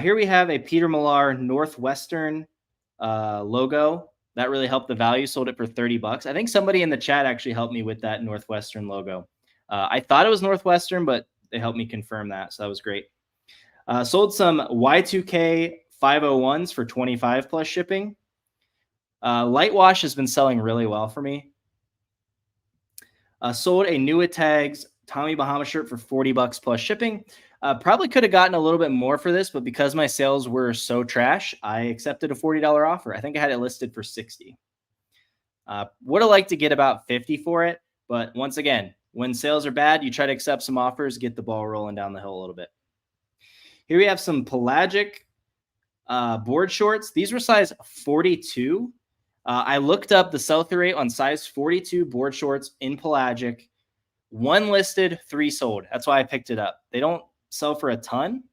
Here we have a Peter Millar Northwestern logo. That really helped the value. Sold it for $30. I think somebody in the chat actually helped me with that Northwestern logo. I thought it was Northwestern, but they helped me confirm that. So that was great. Sold some Y2K 501s for $25 plus shipping. Light wash has been selling really well for me. Sold a new at tags Tommy Bahama shirt for $40 plus shipping. Probably could have gotten a little bit more for this, but because my sales were so trash, I accepted a $40 offer. I think I had it listed for $60. Would have liked to get about $50 for it, but once again, when sales are bad, you try to accept some offers, get the ball rolling down the hill a little bit. Here we have some pelagic board shorts. These were size 42. I looked up the sell-through rate on size 42 board shorts in pelagic. 1 listed, 3 sold. That's why I picked it up. They don't sell for a ton.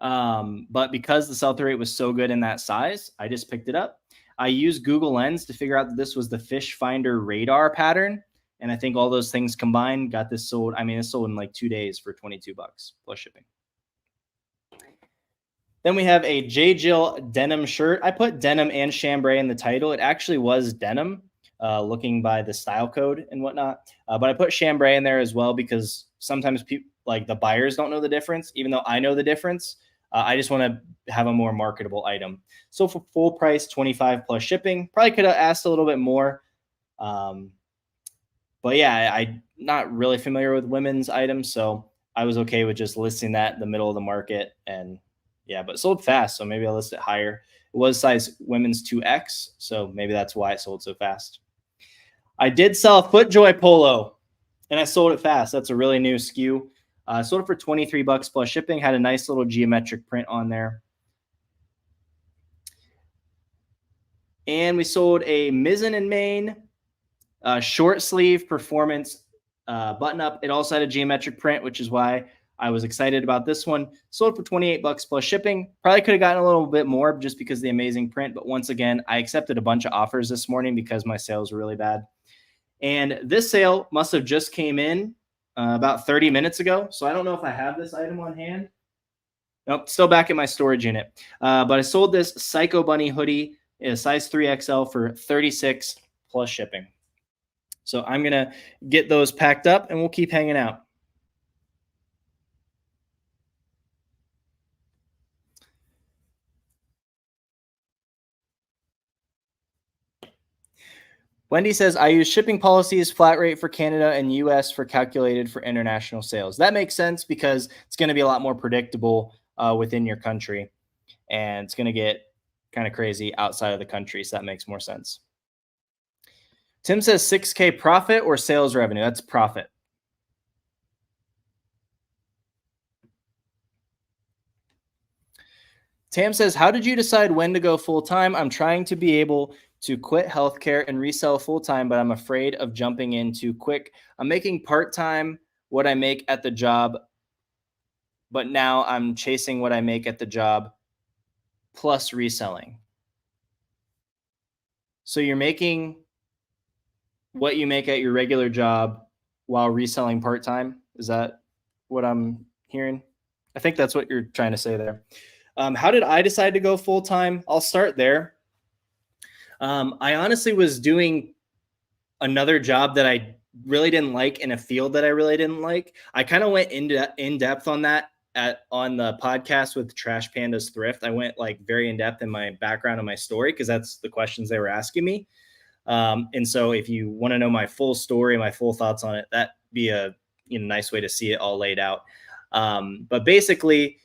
But because the sell-through rate was so good in that size, I just picked it up. I used Google Lens to figure out that this was the fish finder radar pattern. And I think all those things combined got this sold. I mean, it sold in like 2 days for 22 bucks plus shipping. Then we have a J. Jill denim shirt. I put denim and chambray in the title. It actually was denim, looking by the style code and whatnot. But I put chambray in there as well because sometimes people, like the buyers, don't know the difference, even though I know the difference. I just want to have a more marketable item. So for full price, 25 plus shipping. Probably could have asked a little bit more. But yeah, I'm not really familiar with women's items, so I was okay with just listing that in the middle of the market. And yeah, but it sold fast, so maybe I'll list it higher. It was size women's 2X, so maybe that's why it sold so fast. I did sell a FootJoy polo, and I sold it fast. That's a really new SKU. Sold it for 23 bucks plus shipping. Had a nice little geometric print on there. And we sold a Mizzen and Main short sleeve performance button up. It also had a geometric print, which is why I was excited about this one. Sold for 28 bucks plus shipping. Probably could have gotten a little bit more just because of the amazing print. But once again, I accepted a bunch of offers this morning because my sales were really bad. And this sale must have just came in about 30 minutes ago. So I don't know if I have this item on hand. Nope, still back in my storage unit. But I sold this Psycho Bunny hoodie, a size 3XL for 36 plus shipping. So I'm going to get those packed up and we'll keep hanging out. Wendy says, I use shipping policies, flat rate for Canada and US for calculated for international sales. That makes sense because it's going to be a lot more predictable within your country. And it's going to get kind of crazy outside of the country. So that makes more sense. Tim says 6K profit or sales revenue. That's profit. Tam says, how did you decide when to go full-time? I'm trying to be able to quit healthcare and resell full-time, but I'm afraid of jumping in too quick. I'm making part-time what I make at the job, but now I'm chasing what I make at the job plus reselling. So you're making what you make at your regular job while reselling part-time. Is that what I'm hearing? I think that's what you're trying to say there. How did I decide to go full-time? I'll start there. I honestly was doing another job that I really didn't like in a field that I really didn't like. I kind of went in depth on that on the podcast with Trash Pandas Thrift. I went like very in depth in my background and my story because that's the questions they were asking me. And so if you want to know my full story, my full thoughts on it, that'd be a nice way to see it all laid out. But basically,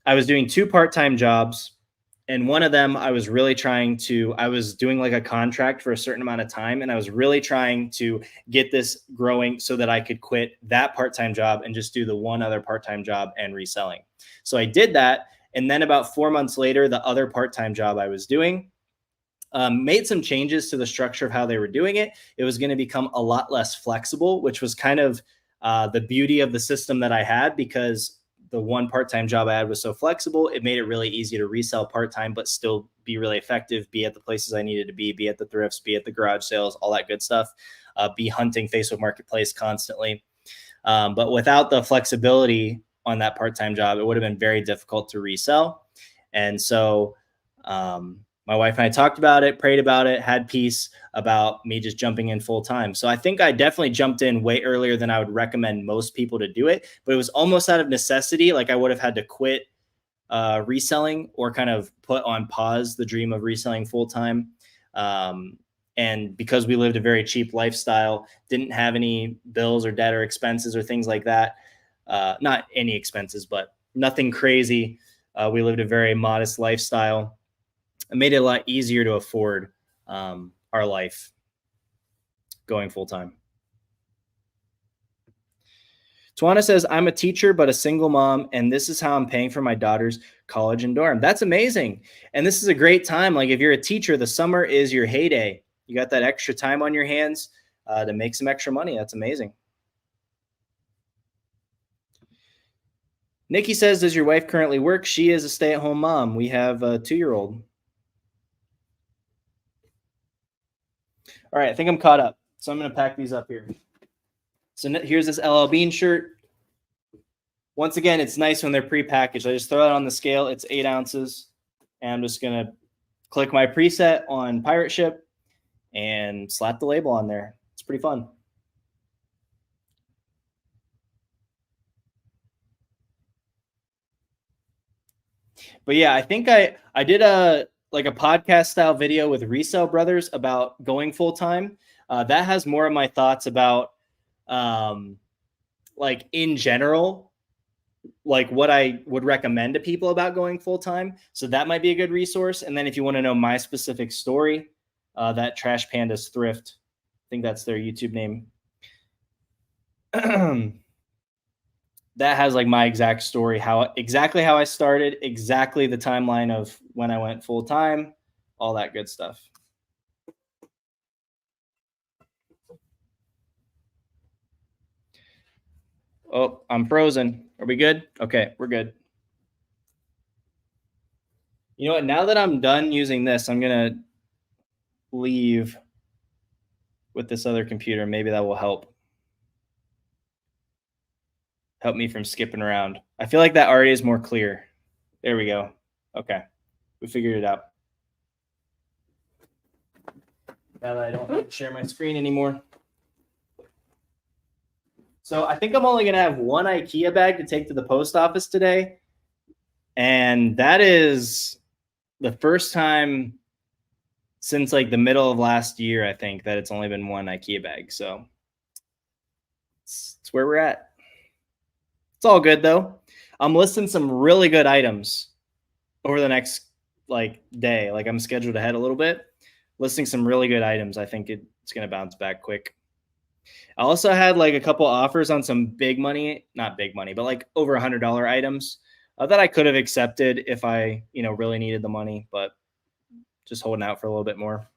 I was doing 2 part-time jobs, and one of them I was doing like a contract for a certain amount of time, and I was really trying to get this growing so that I could quit that part-time job and just do the one other part-time job and reselling. So I did that, and then about 4 months later, the other part-time job I was doing made some changes to the structure of how they were doing it. It was going to become a lot less flexible, which was kind of the beauty of the system that I had, because the one part-time job I had was so flexible. It made it really easy to resell part-time, but still be really effective, be at the places I needed to be at the thrifts, be at the garage sales, all that good stuff, be hunting Facebook Marketplace constantly. But without the flexibility on that part-time job, it would have been very difficult to resell. And so my wife and I talked about it, prayed about it, had peace about me just jumping in full time. So I think I definitely jumped in way earlier than I would recommend most people to do it, but it was almost out of necessity. Like I would have had to quit reselling or kind of put on pause the dream of reselling full time. And because we lived a very cheap lifestyle, didn't have any bills or debt or expenses or things like that. Not any expenses, but nothing crazy. We lived a very modest lifestyle. It made it a lot easier to afford our life going full time. Tawana says, I'm a teacher, but a single mom, and this is how I'm paying for my daughter's college and dorm. That's amazing. And this is a great time. Like if you're a teacher, the summer is your heyday. You got that extra time on your hands to make some extra money. That's amazing. Nikki says, does your wife currently work? She is a stay-at-home mom. We have a 2-year-old. All right, I think I'm caught up. So I'm going to pack these up here. So here's this LL Bean shirt. Once again, it's nice when they're pre-packaged. I just throw it on the scale. It's 8 ounces. And I'm just going to click my preset on Pirate Ship and slap the label on there. It's pretty fun. But yeah, I think I did a podcast style video with Resale Brothers about going full time. That has more of my thoughts about like in general, like what I would recommend to people about going full time. So that might be a good resource. And then if you want to know my specific story, that Trash Pandas Thrift, I think that's their YouTube name. That has like my exact story, exactly how I started, exactly the timeline of when I went full time, all that good stuff. Oh, I'm frozen. Are we good? Okay, we're good. You know what? Now that I'm done using this, I'm going to leave with this other computer. Maybe that will help me from skipping around. I feel like that already is more clear. There we go. Okay. We figured it out. Now that I don't have to share my screen anymore. So I think I'm only going to have one IKEA bag to take to the post office today. And that is the first time since like the middle of last year, I think, that it's only been one IKEA bag. So it's where we're at. It's all good though. I'm listing some really good items over the next like day. Like I'm scheduled ahead a little bit, listing some really good items. I think it's going to bounce back quick. I also had like a couple offers on some big money, not big money, but like over $100 items that I could have accepted if I, really needed the money, but just holding out for a little bit more.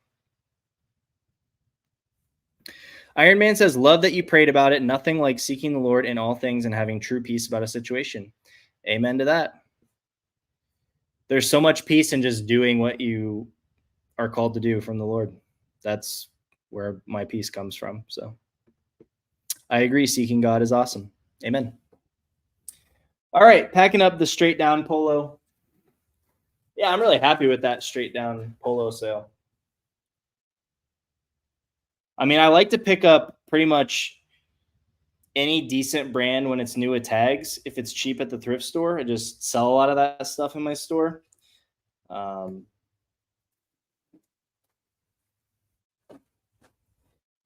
Iron Man says, love that you prayed about it. Nothing like seeking the Lord in all things and having true peace about a situation. Amen to that. There's so much peace in just doing what you are called to do from the Lord. That's where my peace comes from. So I agree. Seeking God is awesome. Amen. All right. Packing up the straight down polo. Yeah, I'm really happy with that straight down polo sale. I mean, I like to pick up pretty much any decent brand when it's new at tags. If it's cheap at the thrift store, I just sell a lot of that stuff in my store. But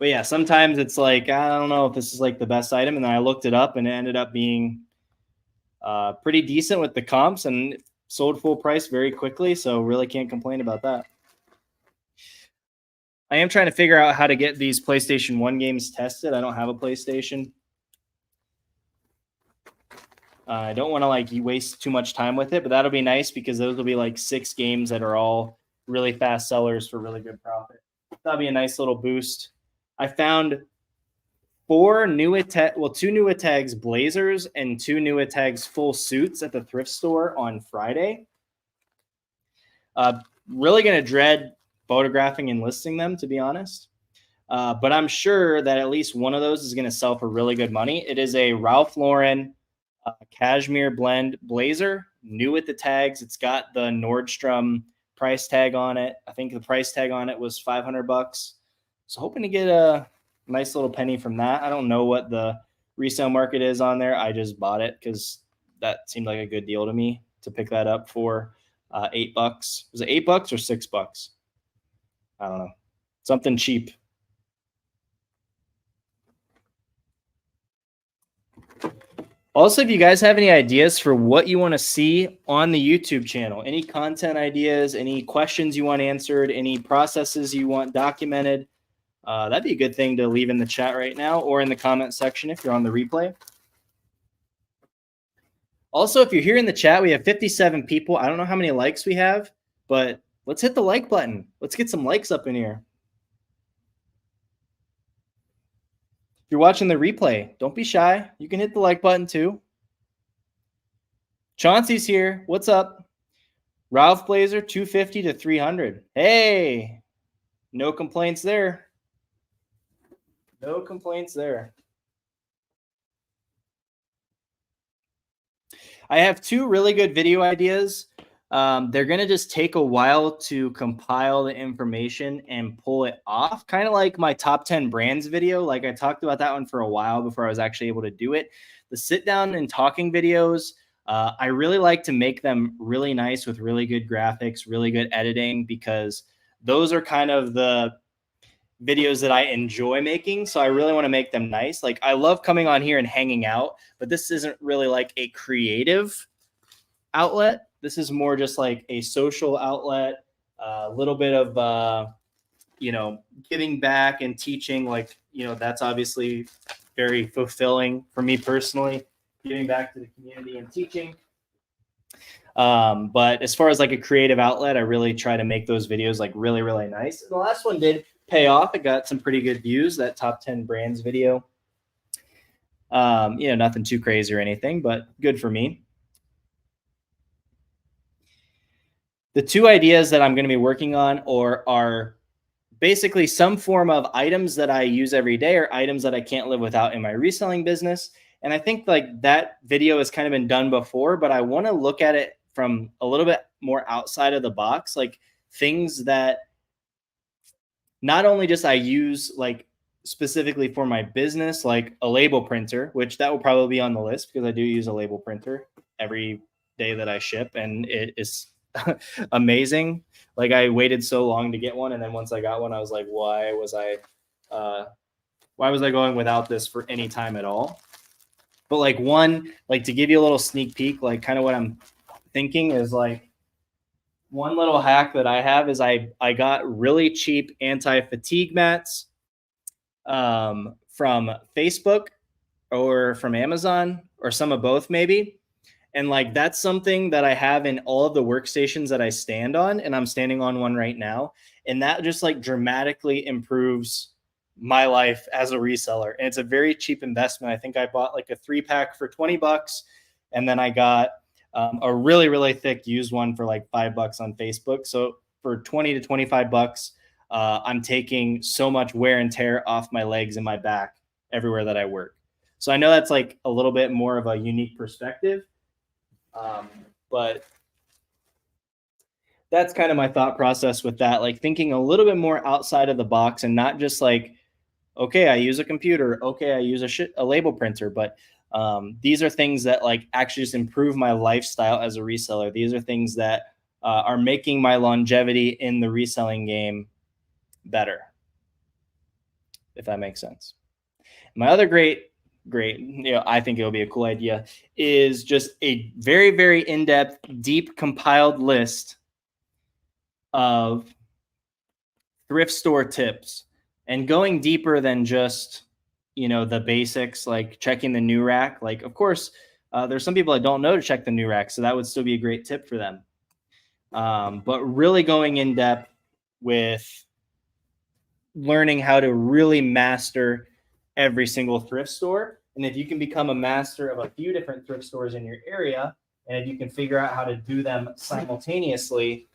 yeah, sometimes it's like, I don't know if this is like the best item. And then I looked it up and it ended up being pretty decent with the comps and sold full price very quickly. So really can't complain about that. I am trying to figure out how to get these PlayStation 1 games tested. I don't have a PlayStation. I don't want to like waste too much time with it, but that'll be nice because those will be like 6 games that are all really fast sellers for really good profit. That'll be a nice little boost. I found 2 new tags Blazers and 2 new tags full suits at the thrift store on Friday. Really going to dread photographing and listing them, to be honest. But I'm sure that at least one of those is going to sell for really good money. It is a Ralph Lauren cashmere blend blazer, new with the tags. It's got the Nordstrom price tag on it. I think the price tag on it was $500. So hoping to get a nice little penny from that. I don't know what the resale market is on there. I just bought it because that seemed like a good deal to me to pick that up for $8. Was it $8 or $6? I don't know. Something cheap. Also, if you guys have any ideas for what you want to see on the YouTube channel, any content ideas, any questions you want answered, any processes you want documented, that'd be a good thing to leave in the chat right now or in the comment section if you're on the replay. Also, if you're here in the chat, we have 57 people. I don't know how many likes we have, but let's hit the like button. Let's get some likes up in here. If you're watching the replay, don't be shy. You can hit the like button too. Chauncey's here. What's up? Ralph Blazer, 250 to 300. Hey, no complaints there. No complaints there. I have two really good video ideas. They're going to just take a while to compile the information and pull it off. Kind of like my top 10 brands video. Like I talked about that one for a while before I was actually able to do it. The sit down and talking videos, I really like to make them really nice with really good graphics, really good editing, because those are kind of the videos that I enjoy making. So I really want to make them nice. Like I love coming on here and hanging out, but this isn't really like a creative outlet. This is more just like a social outlet, a little bit of, giving back and teaching. Like, that's obviously very fulfilling for me personally, giving back to the community and teaching. But as far as like a creative outlet, I really try to make those videos like really, really nice. And the last one did pay off. It got some pretty good views, that top 10 brands video. Nothing too crazy or anything, but good for me. The two ideas that I'm going to be working on are basically some form of items that I use every day or items that I can't live without in my reselling business. And I think like that video has kind of been done before, but I want to look at it from a little bit more outside of the box, like things that not only just I use like specifically for my business, like a label printer, which that will probably be on the list because I do use a label printer every day that I ship, and it is amazing. Like I waited so long to get one, and then once I got one, I was like, why was I going without this for any time at all? But like to give you a little sneak peek, like kind of what I'm thinking is like one little hack that I have is I got really cheap anti-fatigue mats from Facebook or from Amazon or some of both maybe. And like that's something that I have in all of the workstations that I stand on, and I'm standing on one right now. And that just like dramatically improves my life as a reseller. And it's a very cheap investment. I think I bought like a 3-pack for $20, and then I got a really, really thick used one for like $5 on Facebook. So for 20 to 25 bucks, I'm taking so much wear and tear off my legs and my back everywhere that I work. So I know that's like a little bit more of a unique perspective. But that's kind of my thought process with that, like thinking a little bit more outside of the box and not just like, okay, I use a computer. Okay, I use a label printer. But these are things that like actually just improve my lifestyle as a reseller. These are things that are making my longevity in the reselling game better, if that makes sense. My other great, I think it'll be a cool idea, is just a very, very in-depth, deep compiled list of thrift store tips and going deeper than just, the basics, like checking the new rack. Like, of course, there's some people that don't know to check the new rack, so that would still be a great tip for them. But really going in depth with learning how to really master every single thrift store. And if you can become a master of a few different thrift stores in your area, and if you can figure out how to do them simultaneously,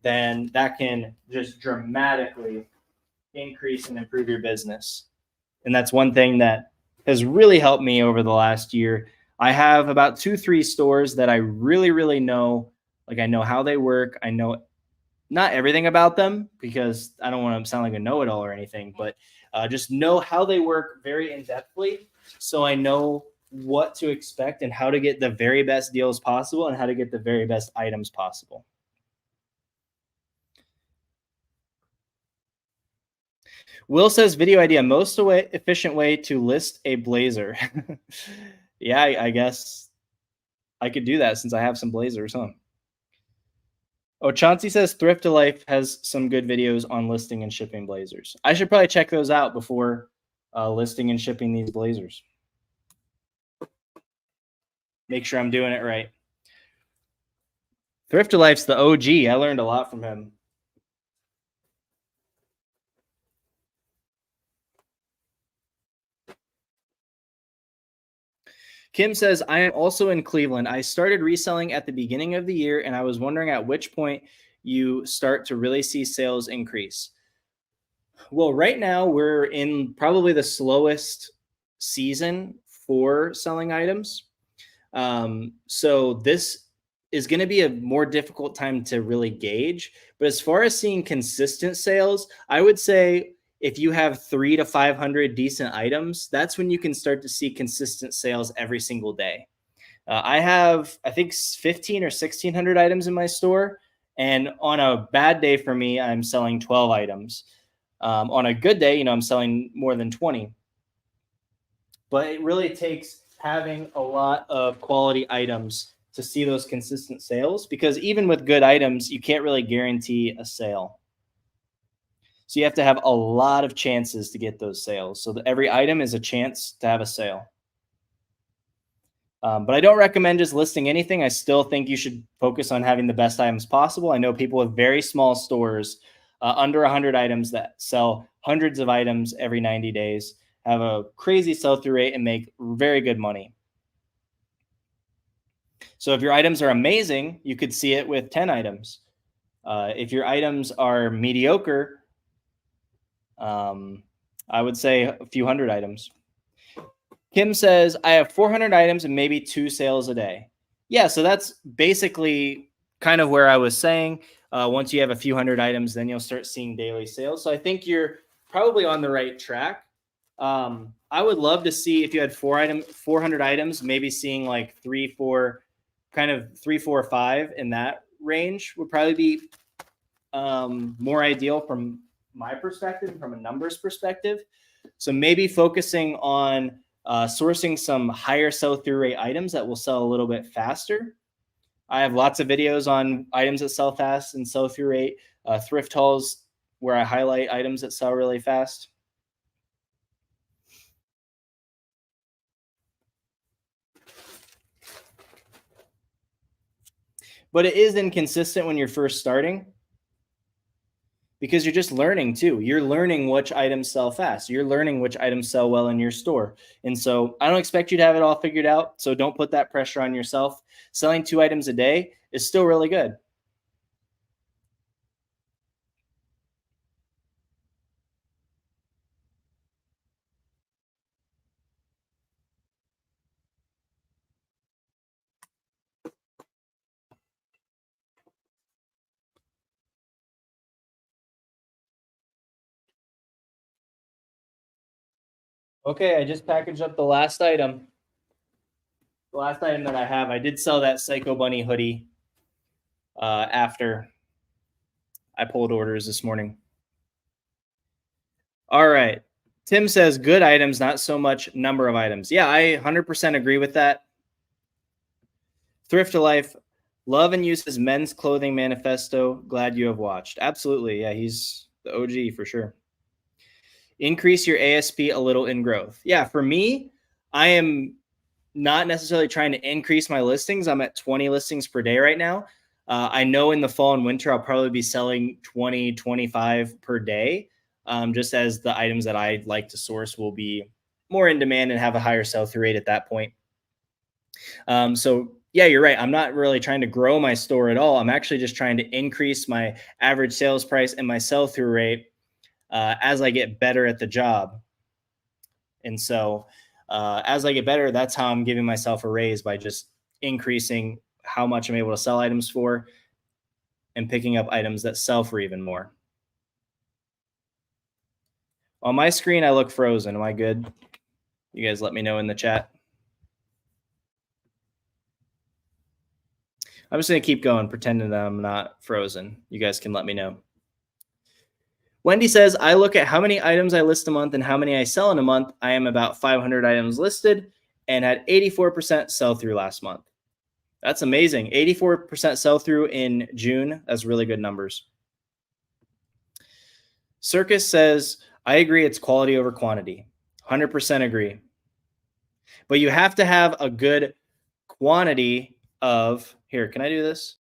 then that can just dramatically increase and improve your business. And that's one thing that has really helped me over the last year. I have about 2-3 stores that I really, really know. Like I know how they work. I know not everything about them because I don't want to sound like a know-it-all or anything, but just know how they work very in-depthly. So I know what to expect and how to get the very best deals possible and how to get the very best items possible. Will says video idea, most efficient way to list a blazer. Yeah, I guess I could do that since I have some blazers, huh? Oh, Chauncey says Thrift to Life has some good videos on listing and shipping blazers. I should probably check those out before listing and shipping these blazers. Make sure I'm doing it right. Thrift to Life's the OG. I learned a lot from him. Kim says, I am also in Cleveland. I started reselling at the beginning of the year, and I was wondering at which point you start to really see sales increase. Well, right now we're in probably the slowest season for selling items. So this is going to be a more difficult time to really gauge. But as far as seeing consistent sales, I would say if you have 300 to 500 decent items, that's when you can start to see consistent sales every single day. I have, I think, 15 or 1600 items in my store. And on a bad day for me, I'm selling 12 items. On a good day, I'm selling more than 20. But it really takes having a lot of quality items to see those consistent sales, because even with good items, you can't really guarantee a sale. So you have to have a lot of chances to get those sales. So that every item is a chance to have a sale. But I don't recommend just listing anything. I still think you should focus on having the best items possible. I know people with very small stores, under 100 items, that sell hundreds of items every 90 days, have a crazy sell-through rate and make very good money. So if your items are amazing, you could see it with 10 items. If your items are mediocre, I would say a few hundred items. Kim says, I have 400 items and maybe 2 sales a day. Yeah, so that's basically kind of where I was saying. Once you have a few hundred items, then you'll start seeing daily sales. So I think you're probably on the right track. I would love to see if you had 400 items, maybe seeing like 3, 4, kind of 3, 4, 5 in that range would probably be more ideal from my perspective, from a numbers perspective. So maybe focusing on sourcing some higher sell-through rate items that will sell a little bit faster. I have lots of videos on items that sell fast and sell-through rate, thrift hauls where I highlight items that sell really fast. But it is inconsistent when you're first starting, because you're just learning too. You're learning which items sell fast. You're learning which items sell well in your store. And so I don't expect you to have it all figured out. So don't put that pressure on yourself. Selling 2 items a day is still really good. Okay, I just packaged up the last item. The last item that I have, I did sell that Psycho Bunny hoodie after I pulled orders this morning. All right. Tim says good items, not so much number of items. Yeah, I 100% agree with that. Thrift to Life, love and use his men's clothing manifesto. Glad you have watched. Absolutely. Yeah, he's the OG for sure. Increase your ASP a little in growth. Yeah, for me, I am not necessarily trying to increase my listings. I'm at 20 listings per day right now. I know in the fall and winter, I'll probably be selling 20, 25 per day, just as the items that I like to source will be more in demand and have a higher sell-through rate at that point. So yeah, you're right. I'm not really trying to grow my store at all. I'm actually just trying to increase my average sales price and my sell-through rate as I get better at the job. And so as I get better, that's how I'm giving myself a raise, by just increasing how much I'm able to sell items for and picking up items that sell for even more. On my screen, I look frozen. Am I good? You guys let me know in the chat. I'm just going to keep going, pretending that I'm not frozen. You guys can let me know. Wendy says, I look at how many items I list a month and how many I sell in a month. I am about 500 items listed and had 84% sell through last month. That's amazing. 84% sell through in June. That's really good numbers. Circus says, I agree. It's quality over quantity. 100% agree. But you have to have a good quantity of, here, can I do this?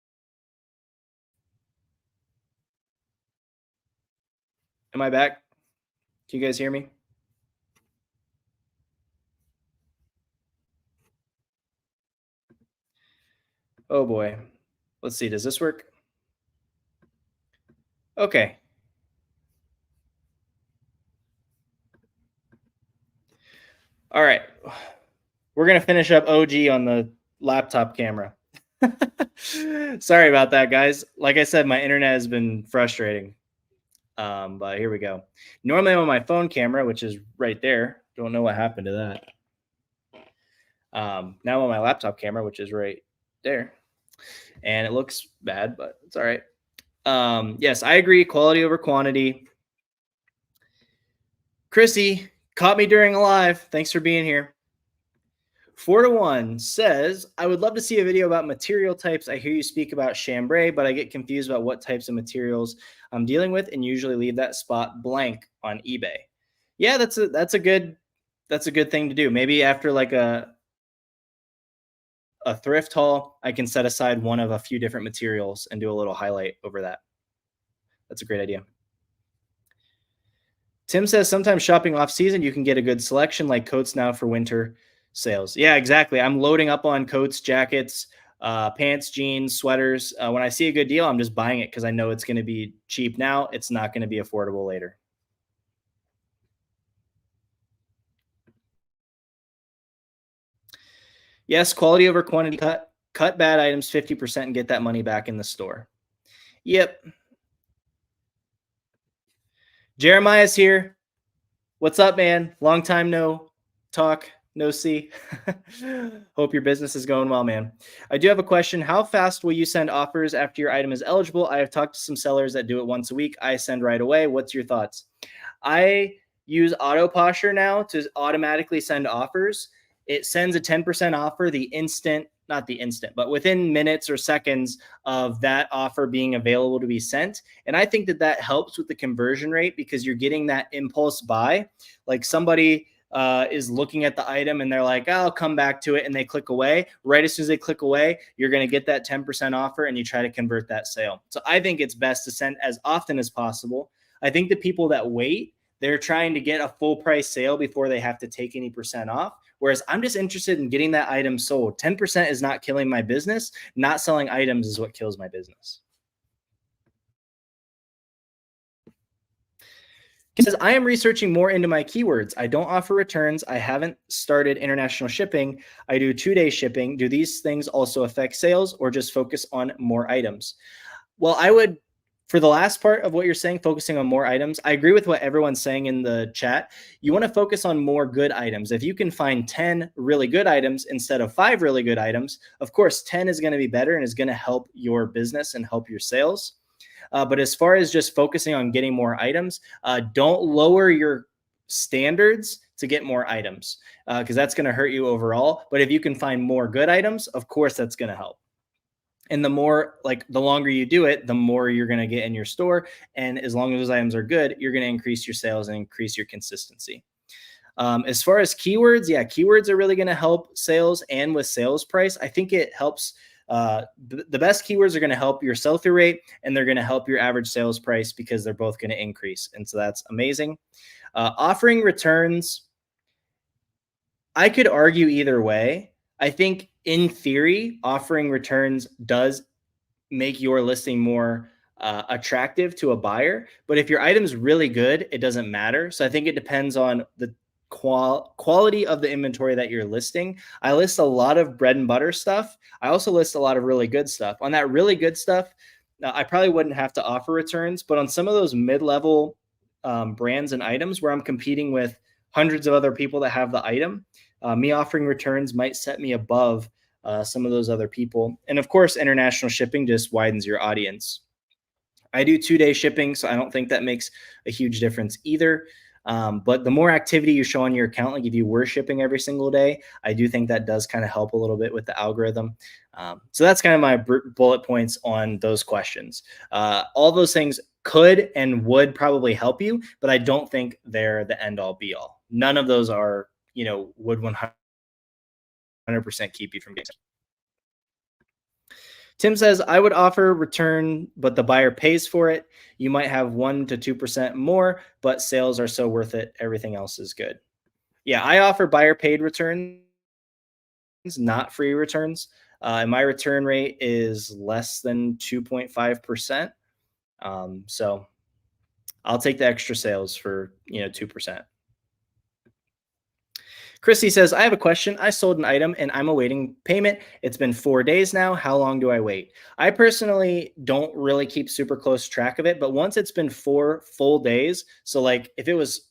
Am I back? Can you guys hear me? Oh boy. Let's see. Does this work? Okay. All right. We're going to finish up OG on the laptop camera. Sorry about that, guys. Like I said, my internet has been frustrating. But here we go. Normally I'm on my phone camera, which is right there. Don't know what happened to that. Now I'm on my laptop camera, which is right there. And it looks bad, but it's all right. Yes, I agree. Quality over quantity. Chrissy caught me during a live. Thanks for being here. 4-1 says, I would love to see a video about material types. I hear you speak about chambray, but I get confused about what types of materials I'm dealing with and usually leave that spot blank on eBay. Yeah, that's a good thing to do. Maybe after like a thrift haul, I can set aside one of a few different materials and do a little highlight over that. That's a great idea. Tim says sometimes shopping off season, you can get a good selection like coats now for winter sales. Yeah, exactly. I'm loading up on coats, jackets, pants, jeans, sweaters. When I see a good deal, I'm just buying it because I know it's going to be cheap now. It's not going to be affordable later. Yes, quality over quantity. Cut bad items 50% and get that money back in the store. Yep. Jeremiah's here. What's up, man? Long time no talk, no see. Hope your business is going well, man. I do have a question. How fast will you send offers after your item is eligible? I have talked to some sellers that do it once a week. I send right away. What's your thoughts? I use Autoposher now to automatically send offers. It sends a 10% offer not the instant, but within minutes or seconds of that offer being available to be sent. And I think that helps with the conversion rate because you're getting that impulse buy. Like somebody is looking at the item and they're like, I'll come back to it. And they click away. Right as soon as they click away, you're going to get that 10% offer and you try to convert that sale. So I think it's best to send as often as possible. I think the people that wait, they're trying to get a full price sale before they have to take any percent off. Whereas I'm just interested in getting that item sold. 10% is not killing my business. Not selling items is what kills my business. He says, I am researching more into my keywords. I don't offer returns. I haven't started international shipping. I do 2-day shipping. Do these things also affect sales or just focus on more items? Well, I would, for the last part of what you're saying, focusing on more items, I agree with what everyone's saying in the chat. You want to focus on more good items. If you can find 10 really good items instead of 5 really good items, of course, 10 is going to be better and is going to help your business and help your sales. But as far as just focusing on getting more items, don't lower your standards to get more items because that's going to hurt you overall. But if you can find more good items, of course, that's going to help. And the more, like the longer you do it, the more you're going to get in your store. And as long as those items are good, you're going to increase your sales and increase your consistency. As far as keywords, yeah, keywords are really going to help sales and with sales price. I think it helps. The best keywords are going to help your sell-through rate and they're going to help your average sales price because they're both going to increase. And so that's amazing. Offering returns, I could argue either way. I think in theory, offering returns does make your listing more attractive to a buyer. But if your item's really good, it doesn't matter. So I think it depends on the quality of the inventory that you're listing. I list a lot of bread and butter stuff. I also list a lot of really good stuff. On that really good stuff, I probably wouldn't have to offer returns, but on some of those mid-level brands and items where I'm competing with hundreds of other people that have the item, me offering returns might set me above some of those other people. And of course, international shipping just widens your audience. I do 2-day shipping, so I don't think that makes a huge difference either. But the more activity you show on your account, like if you were shipping every single day, I do think that does kind of help a little bit with the algorithm. So that's kind of my bullet points on those questions. All those things could and would probably help you, but I don't think they're the end all be all. None of those are, would 100% keep you from getting. Tim says, I would offer return, but the buyer pays for it. You might have 1 to 2% more, but sales are so worth it. Everything else is good. Yeah, I offer buyer paid returns, not free returns. and my return rate is less than 2.5%. So I'll take the extra sales for 2%. Christy says, I have a question. I sold an item and I'm awaiting payment. It's been 4 days now. How long do I wait? I personally don't really keep super close track of it, but once it's been 4 full days, so like if it was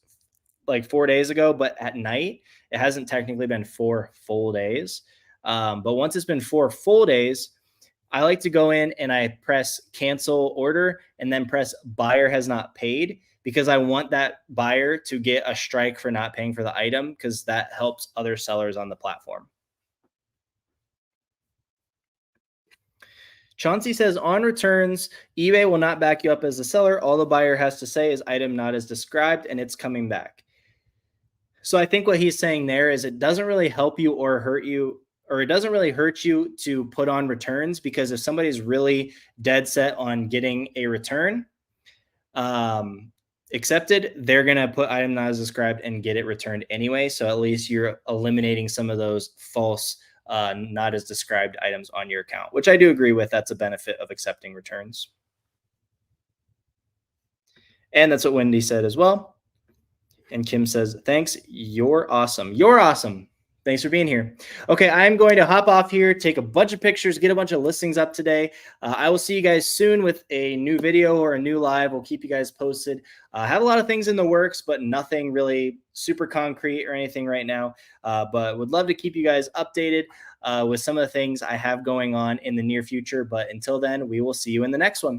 like 4 days ago, but at night, it hasn't technically been 4 full days. But once it's been 4 full days, I like to go in and I press cancel order and then press buyer has not paid, because I want that buyer to get a strike for not paying for the item, because that helps other sellers on the platform. Chauncey says, on returns, eBay will not back you up as the seller. All the buyer has to say is item not as described, and it's coming back. So I think what he's saying there is it doesn't really help you or hurt you, or it doesn't really hurt you to put on returns, because if somebody's really dead set on getting a return accepted, they're going to put item not as described and get it returned anyway. So at least you're eliminating some of those false not as described items on your account, which I do agree with. That's a benefit of accepting returns. And that's what Wendy said as well. And Kim says, thanks. You're awesome. You're awesome. Thanks for being here. Okay, I'm going to hop off here, take a bunch of pictures, get a bunch of listings up today. I will see you guys soon with a new video or a new live. We'll keep you guys posted. I have a lot of things in the works, but nothing really super concrete or anything right now. But would love to keep you guys updated with some of the things I have going on in the near future. But until then, we will see you in the next one.